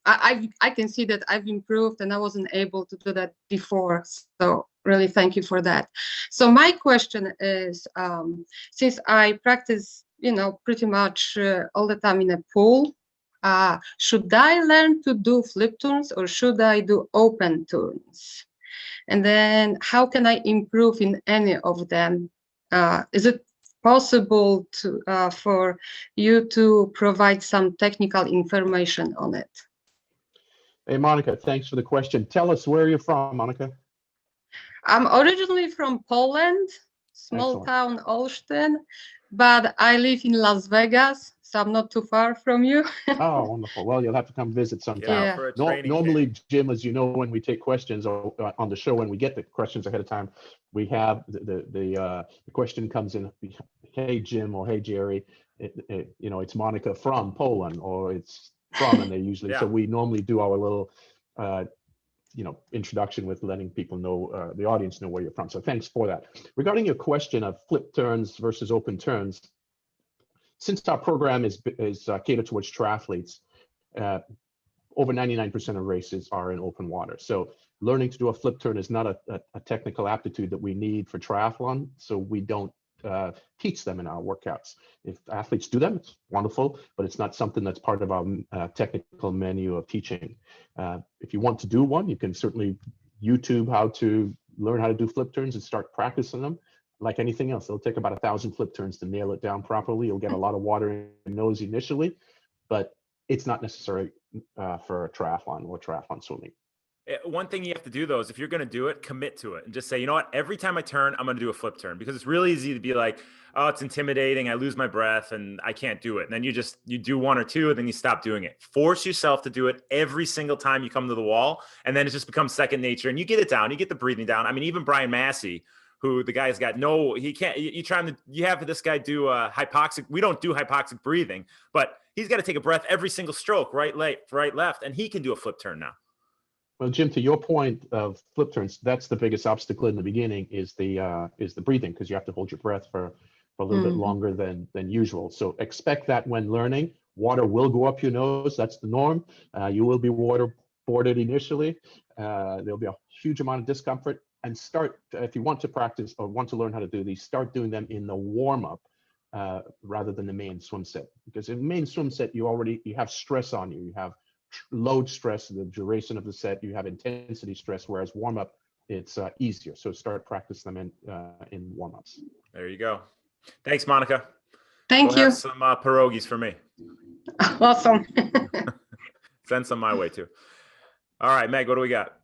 I can see that I've improved, and I wasn't able to do that before. So really thank you for that. So my question is, since I practice, pretty much all the time in a pool, should I learn to do flip turns or should I do open turns? And then how can I improve in any of them? Is it possible for you to provide some technical information on it? Hey, Monica, thanks for the question. Tell us where you're from, Monica. I'm originally from Poland, small town Olsztyn, but I live in Las Vegas, so I'm not too far from you. Oh, wonderful. Well, you'll have to come visit sometime. Yeah. Normally, Jim, as you know, when we take questions on the show, when we get the questions ahead of time, we have the question comes in, hey, Jim, or hey, Gerry, it's Monica from Poland, or it's from, and they usually, so we normally do our little, introduction with letting people know, the audience know where you're from. So thanks for that. Regarding your question of flip turns versus open turns, since our program is catered towards triathletes, over 99% of races are in open water. So learning to do a flip turn is not a technical aptitude that we need for triathlon. So we don't teach them in our workouts. If athletes do them, it's wonderful, but it's not something that's part of our technical menu of teaching. If you want to do one, you can certainly YouTube how to learn how to do flip turns and start practicing them. Like anything else, it'll take about 1,000 flip turns to nail it down properly. You'll get a lot of water in your nose initially, but it's not necessary for a triathlon or triathlon swimming. One thing you have to do, though, is if you're going to do it, commit to it and just say, you know what, every time I turn, I'm going to do a flip turn, because it's really easy to be like, oh, it's intimidating, I lose my breath and I can't do it. And then you do one or two and then you stop doing it. Force yourself to do it every single time you come to the wall. And then it just becomes second nature and you get it down, you get the breathing down. I mean, even Brian Massey, who the guy's got he can't, you have this guy do hypoxic. We don't do hypoxic breathing, but he's got to take a breath every single stroke, right, left, and he can do a flip turn now. Well, Jim, to your point of flip turns, that's the biggest obstacle in the beginning is the breathing, because you have to hold your breath for a little bit longer than usual. So expect that when learning. Water will go up your nose. That's the norm. You will be waterboarded initially. There'll be a huge amount of discomfort. And start, if you want to practice or want to learn how to do these, start doing them in the warm-up rather than the main swim set. Because in the main swim set, you have stress on you. You have load stress, the duration of the set, you have intensity stress, whereas warm-up, it's easier. So start practicing them in warm-ups. There you go. Thanks, Monica. Thank you. Have some pierogies for me. Awesome. Send some my way too. All right, Meg, what do we got?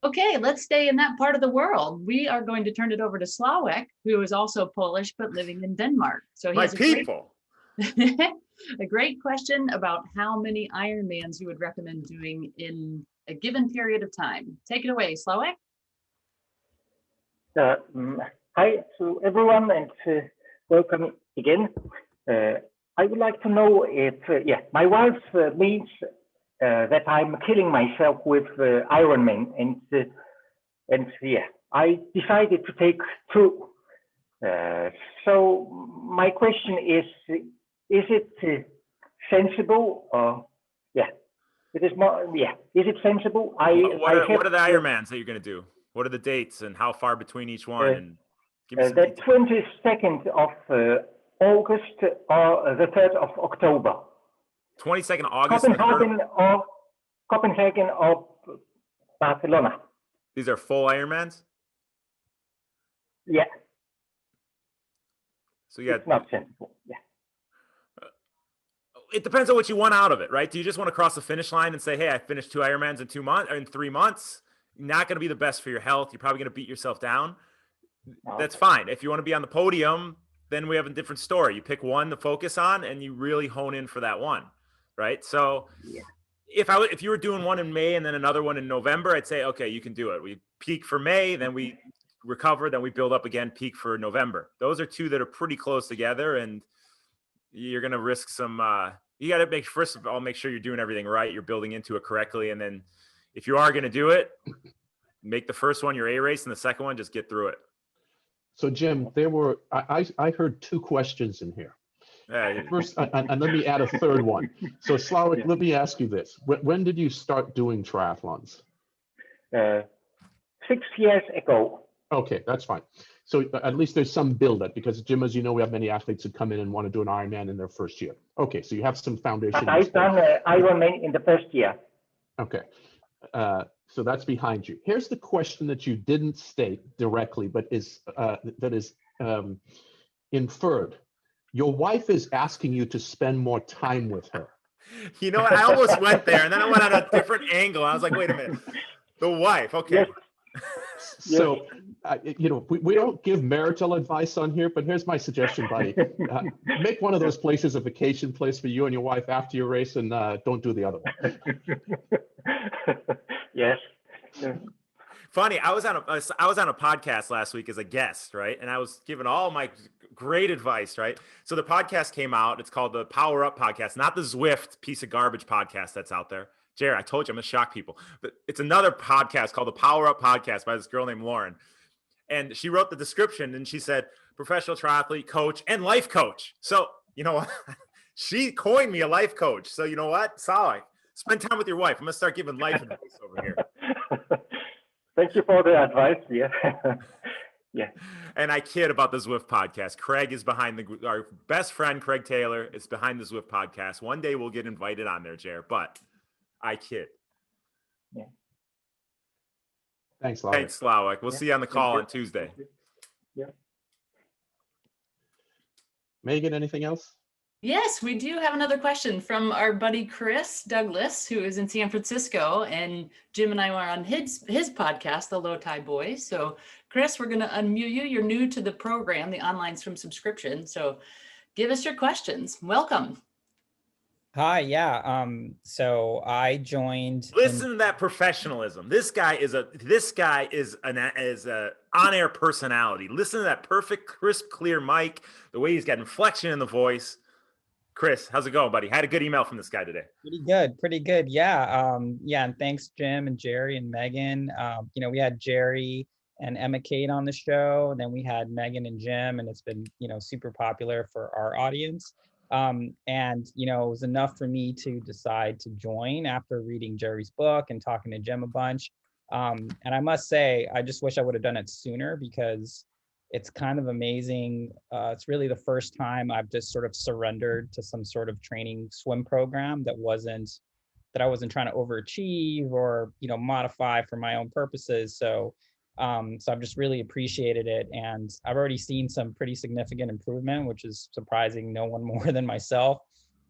Okay, let's stay in that part of the world. We are going to turn it over to Slawek, who is also Polish but living in Denmark. So he My has people. a great question about how many Ironmans you would recommend doing in a given period of time. Take it away, Slawek. Hi to everyone, and welcome again. I would like to know if, my wife means that I'm killing myself with Ironman, and I decided to take 2. So my question is it sensible? It is more. Is it sensible? What are the Ironmans that you're going to do? What are the dates and how far between each one? And give me some the details. 22nd of August or the 3rd of October. 22nd of August. and the 3rd of- Copenhagen or Barcelona. These are full Ironmans? Yeah. So yeah, It's not sensible. Yeah. it depends on what you want out of it, right? Do you just want to cross the finish line and say, hey, I finished 2 Ironmans in 2 months or in 3 months? Not going to be the best for your health. You're probably going to beat yourself down. That's fine. If you want to be on the podium, then we have a different story. You pick one to focus on and you really hone in for that one, right? So Yeah. if you were doing one in May and then another one in November, I'd say, okay, you can do it. We peak for May, then we recover, then we build up again, peak for November. Those are 2 that are pretty close together, and you're going to risk some, you got to first of all, make sure you're doing everything right. You're building into it correctly. And then if you are going to do it, make the first one your A race and the second one, just get through it. So Jim, I heard 2 questions in here. First, and let me add a third one. So Slawek, let me ask you this. When did you start doing triathlons? 6 years ago. Okay, that's fine. So at least there's some build-up, because Jim, as you know, we have many athletes who come in and want to do an Ironman in their first year. Okay, so you have some foundation. But I've done Ironman in the first year. Okay, so that's behind you. Here's the question that you didn't state directly, but is inferred. Your wife is asking you to spend more time with her. You know what? I almost went there, and then I went on a different angle. I was like, wait a minute. The wife, okay. Yes. So, we don't give marital advice on here, but here's my suggestion, buddy. Make one of those places a vacation place for you and your wife after your race, and don't do the other one. Yes. Funny, I was on a podcast last week as a guest, right? And I was giving all my great advice, right? So the podcast came out. It's called the Power Up Podcast, not the Zwift piece of garbage podcast that's out there. Gerry, I told you I'm gonna shock people, but it's another podcast called the Power Up Podcast by this girl named Lauren. And she wrote the description and she said, professional triathlete, coach, and life coach. So, you know what? She coined me a life coach. So you know what? Solid. Spend time with your wife. I'm gonna start giving life advice over here. Thank you for the advice. Yeah. Yeah. And I kid about the Zwift podcast. Craig is behind our best friend, Craig Taylor, is behind the Zwift podcast. One day we'll get invited on there, Gerry, but I kid. Yeah. Thanks, Slawek. Thanks, Slawek. We'll see you on the call on Tuesday. Yeah. Megan, anything else? Yes, we do have another question from our buddy Chris Douglas, who is in San Francisco, and Jim and I were on his podcast, The Low Tide Boys. So Chris, we're going to unmute you. You're new to the program, the online swim subscription. So give us your questions. Welcome. Hi, yeah. So I joined. Listen to that professionalism. This guy is an on-air personality. Listen to that perfect, crisp, clear mic, the way he's got inflection in the voice. Chris, how's it going, buddy? I had a good email from this guy today. Pretty good. Yeah. Yeah. And thanks, Jim and Gerry and Megan. We had Gerry and Emma Kate on the show, and then we had Megan and Jim, and it's been, super popular for our audience. And, it was enough for me to decide to join after reading Gerry's book and talking to Jim a bunch. And I must say, I just wish I would have done it sooner, because it's kind of amazing. It's really the first time I've just sort of surrendered to some sort of training swim program that I wasn't trying to overachieve or, modify for my own purposes. So I've just really appreciated it. And I've already seen some pretty significant improvement, which is surprising no one more than myself.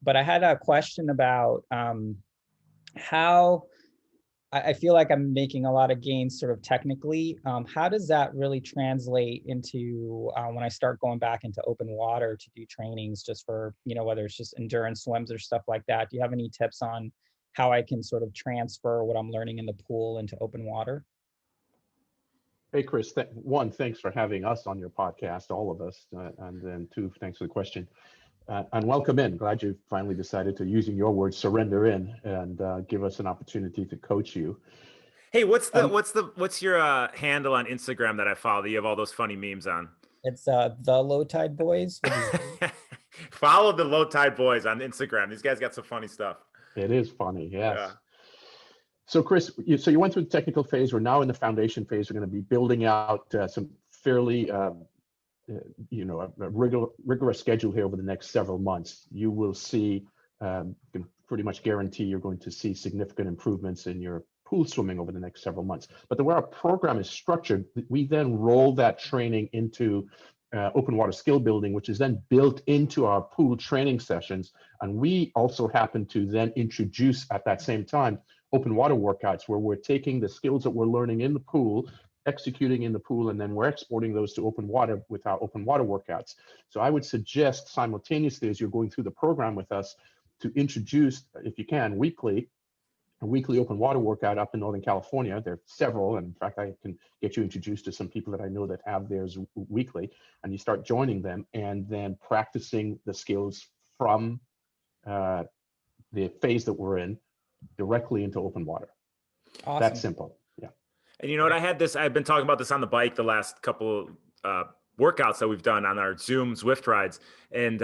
But I had a question about how I feel like I'm making a lot of gains sort of technically. How does that really translate into when I start going back into open water to do trainings just for, whether it's just endurance swims or stuff like that? Do you have any tips on how I can sort of transfer what I'm learning in the pool into open water? Hey, Chris, one, thanks for having us on your podcast, all of us. And then two, thanks for the question. And welcome in. Glad you finally decided to, using your words, surrender in and give us an opportunity to coach you. Hey, what's your handle on Instagram that I follow that you have all those funny memes on? It's the Low Tide Boys. Follow the Low Tide Boys on Instagram. These guys got some funny stuff. It is funny, yes. Yeah. So Chris, you went through the technical phase. We're now in the foundation phase. We're going to be building out some fairly a rigorous schedule here over the next several months. You will see, can pretty much guarantee you're going to see significant improvements in your pool swimming over the next several months. But the way our program is structured, we then roll that training into open water skill building, which is then built into our pool training sessions. And we also happen to then introduce at that same time open water workouts where we're taking the skills that we're learning in the pool, executing in the pool, and then we're exporting those to open water with our open water workouts. So I would suggest simultaneously as you're going through the program with us to introduce, if you can, a weekly open water workout up in Northern California. There are several, and in fact, I can get you introduced to some people that I know that have theirs weekly, and you start joining them and then practicing the skills from the phase that we're in directly into open water. Awesome. That's simple. Yeah. And you know what? I've been talking about this on the bike the last couple workouts that we've done on our Zoom Zwift rides. And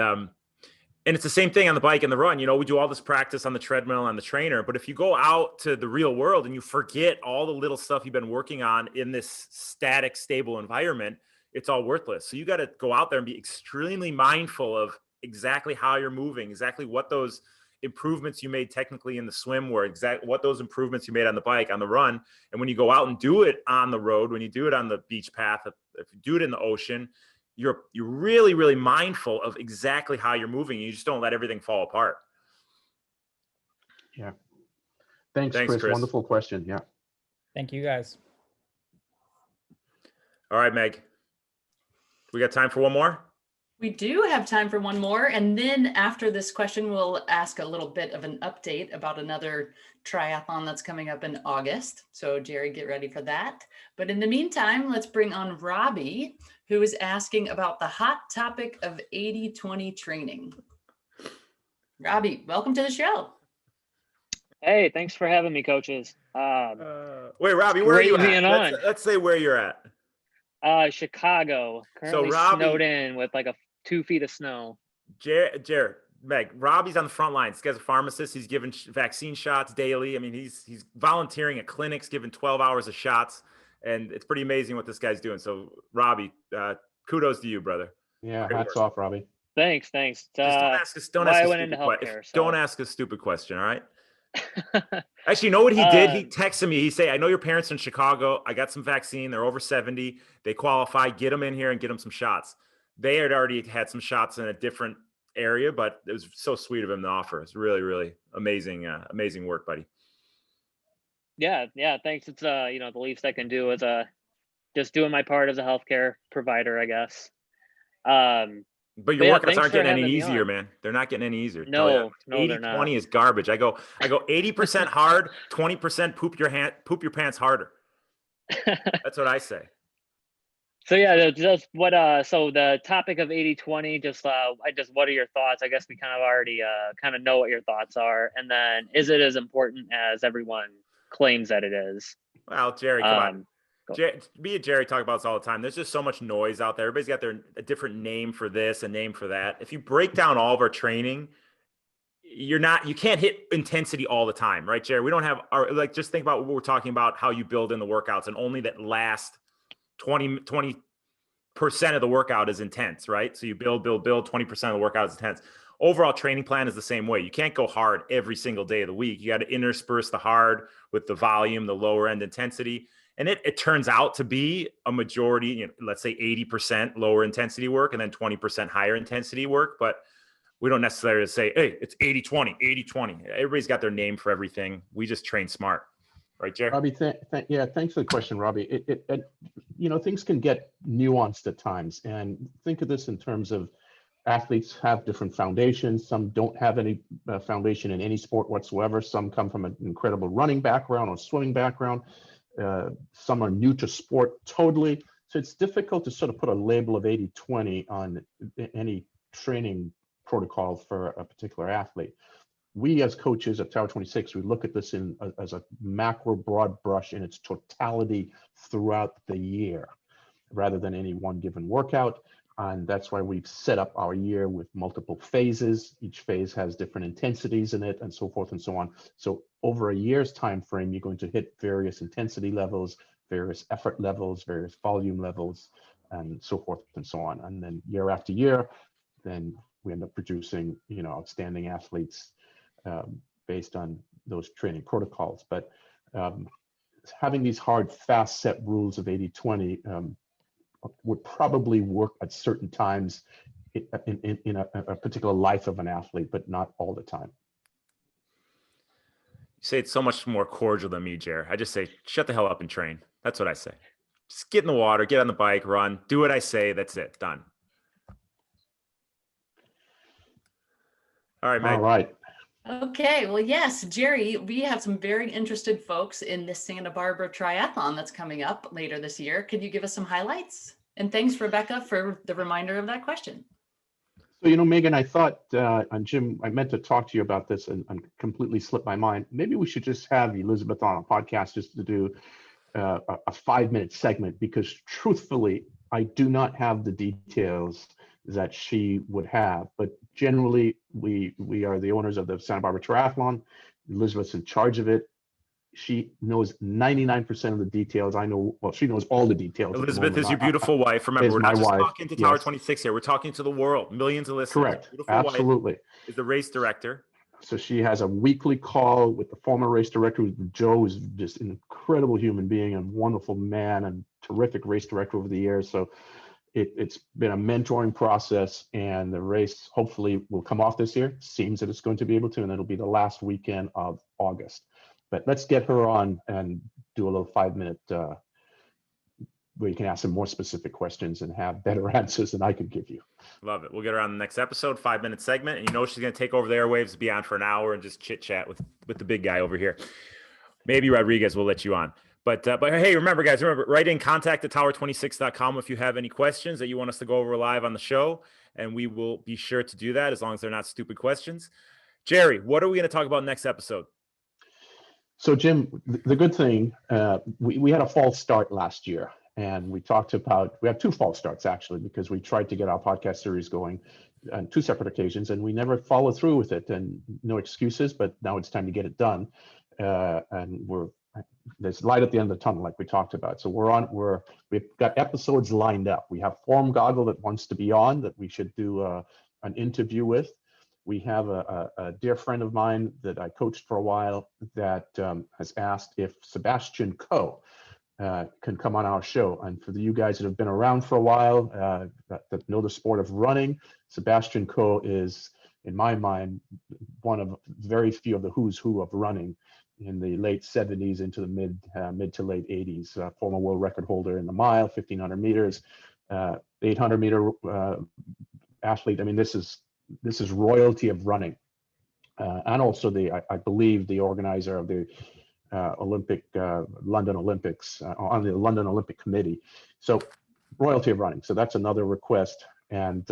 it's the same thing on the bike and the run. We do all this practice on the treadmill, on the trainer, but if you go out to the real world and you forget all the little stuff you've been working on in this static, stable environment, it's all worthless. So you got to go out there and be extremely mindful of exactly how you're moving, exactly what those improvements you made technically in the swim were, exactly what those improvements you made on the bike, on the run. And when you go out and do it on the road, when you do it on the beach path, if you do it in the ocean, you're really, really mindful of exactly how you're moving. You just don't let everything fall apart. Yeah. Thanks, Chris. Wonderful question. Yeah. Thank you, guys. All right, Meg. We got time for one more? We do have time for one more. And then after this question, we'll ask a little bit of an update about another triathlon that's coming up in August. So Gerry, get ready for that. But in the meantime, let's bring on Robbie, who is asking about the hot topic of 80-20 training. Robbie, welcome to the show. Hey, thanks for having me, coaches. Wait, Robbie, where are you at? Let's say where you're at. Chicago. Currently snowed in with like 2 feet of snow. Gerry, Meg, Robbie's on the front lines. This guy's a pharmacist. He's giving vaccine shots daily. I mean, he's volunteering at clinics, giving 12 hours of shots. And it's pretty amazing what this guy's doing. So, Robbie, kudos to you, brother. Yeah, hats off, Robbie. Thanks. Just don't ask a stupid question, all right? Actually, you know what he did? He texted me. He said, I know your parents are in Chicago. I got some vaccine. They're over 70. They qualify. Get them in here and get them some shots. They had already had some shots in a different area, but it was so sweet of him to offer. It's really, really amazing, amazing work, buddy. Yeah, thanks. It's the least I can do is just doing my part as a healthcare provider, I guess. But your workouts aren't getting any easier, man. They're not getting any easier. No, they're not. 80-20 is garbage. I go 80% hard, 20% poop your pants harder. That's what I say. So yeah, just what so the topic of 80-20, what are your thoughts? I guess we kind of already kind of know what your thoughts are. And then is it as important as everyone claims that it is? Well, Gerry, come on. Me and Gerry talk about this all the time. There's just so much noise out there. Everybody's got a different name for this, a name for that. If you break down all of our training, you can't hit intensity all the time, right, Gerry? We don't have just think about what we're talking about, how you build in the workouts, and only that last 20% of the workout is intense, right? So you build, 20% of the workout is intense. Overall training plan is the same way. You can't go hard every single day of the week. You got to intersperse the hard with the volume, the lower end intensity. And it turns out to be a majority, let's say 80% lower intensity work and then 20% higher intensity work. But we don't necessarily say, hey, it's 80-20, 80-20. Everybody's got their name for everything. We just train smart. Right, Jerry? Robbie, thanks for the question, Robbie. Things can get nuanced at times, and think of this in terms of athletes have different foundations. Some don't have any foundation in any sport whatsoever. Some come from an incredible running background or swimming background. Some are new to sport totally. So it's difficult to sort of put a label of 80-20 on any training protocol for a particular athlete. We as coaches at Tower 26, we look at this as a macro broad brush in its totality throughout the year, rather than any one given workout. And that's why we've set up our year with multiple phases. Each phase has different intensities in it and so forth and so on. So over a year's time frame, you're going to hit various intensity levels, various effort levels, various volume levels, and so forth and so on. And then year after year, then we end up producing, outstanding athletes based on those training protocols. But having these hard, fast set rules of 80-20 would probably work at certain times in a particular life of an athlete, but not all the time. You say it's so much more cordial than me, Jerry. I just say, shut the hell up and train. That's what I say. Just get in the water, get on the bike, run, do what I say. That's it. Done. All right, Meg. All right. Okay, well, yes, Jerry, we have some very interested folks in the Santa Barbara Triathlon that's coming up later this year. Could you give us some highlights? And thanks, Rebecca, for the reminder of that question. So, Megan, I thought, and Jim, I meant to talk to you about this and completely slipped my mind. Maybe we should just have Elizabeth on a podcast just to do a 5-minute segment, because truthfully, I do not have the details that she would have, but generally we are the owners of the Santa Barbara Triathlon. Elizabeth's in charge of it. She knows 99% of the details. I know, well, she knows all the details. Elizabeth is your beautiful wife. Remember, we're not just talking to Tower 26 here. We're talking to the world, millions of listeners. Correct. Absolutely. Wife is the race director. So she has a weekly call with the former race director. Joe is just an incredible human being and wonderful man and terrific race director over the years. So it's been a mentoring process, and the race hopefully will come off this year. Seems that it's going to be able to, and it'll be the last weekend of August. But let's get her on and do a little 5-minute where you can ask some more specific questions and have better answers than I could give you. Love it. We'll get her on the next episode, 5-minute segment. And she's going to take over the airwaves, be on for an hour and just chit chat with the big guy over here. Maybe Rodriguez will let you on. But hey, remember, write in contact@tower26.com if you have any questions that you want us to go over live on the show, and we will be sure to do that as long as they're not stupid questions. Jerry, what are we going to talk about next episode? So, Jim, the good thing, we had a false start last year, and we have 2 false starts actually, because we tried to get our podcast series going on 2 separate occasions, and we never followed through with it. And no excuses, but now it's time to get it done. And there's light at the end of the tunnel, like we talked about. So we've got episodes lined up. We have Form Goggle that wants to be on, that we should do an interview with. We have a dear friend of mine that I coached for a while that has asked if Sebastian Coe can come on our show. And for you guys that have been around for a while, that know the sport of running, Sebastian Coe is, in my mind, one of very few of the who's who of running in the late 70s into the mid to late 80s. Former world record holder in the mile, 1500 meters, 800 meter athlete. I mean, this is royalty of running, and also I believe the organizer of the London Olympics on the London Olympic Committee. So royalty of running. So that's another request. And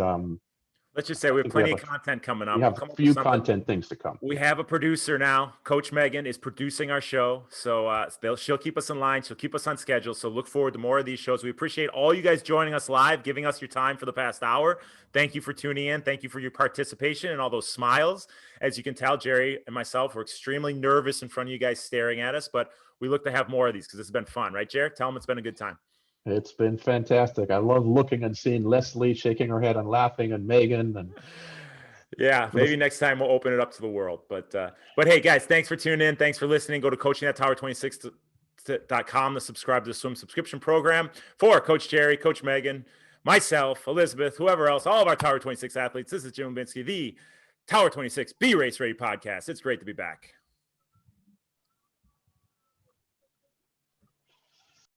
let's just say we have plenty of content coming up. We have a few content things to come. We have a producer now. Coach Megan is producing our show. So she'll keep us in line. She'll keep us on schedule. So look forward to more of these shows. We appreciate all you guys joining us live, giving us your time for the past hour. Thank you for tuning in. Thank you for your participation and all those smiles. As you can tell, Jerry and myself, we're extremely nervous in front of you guys staring at us, but we look to have more of these because it's been fun. Right, Jerry? Tell them it's been a good time. It's been fantastic. I love looking and seeing Leslie shaking her head and laughing, and Megan. And yeah, maybe next time we'll open it up to the world. But hey, guys, thanks for tuning in. Thanks for listening. Go to coaching@tower26.com to subscribe to the swim subscription program. For Coach Jerry, Coach Megan, myself, Elizabeth, whoever else, all of our Tower 26 athletes, this is Jim Lubinsky, the Tower 26 Be Race Ready podcast. It's great to be back.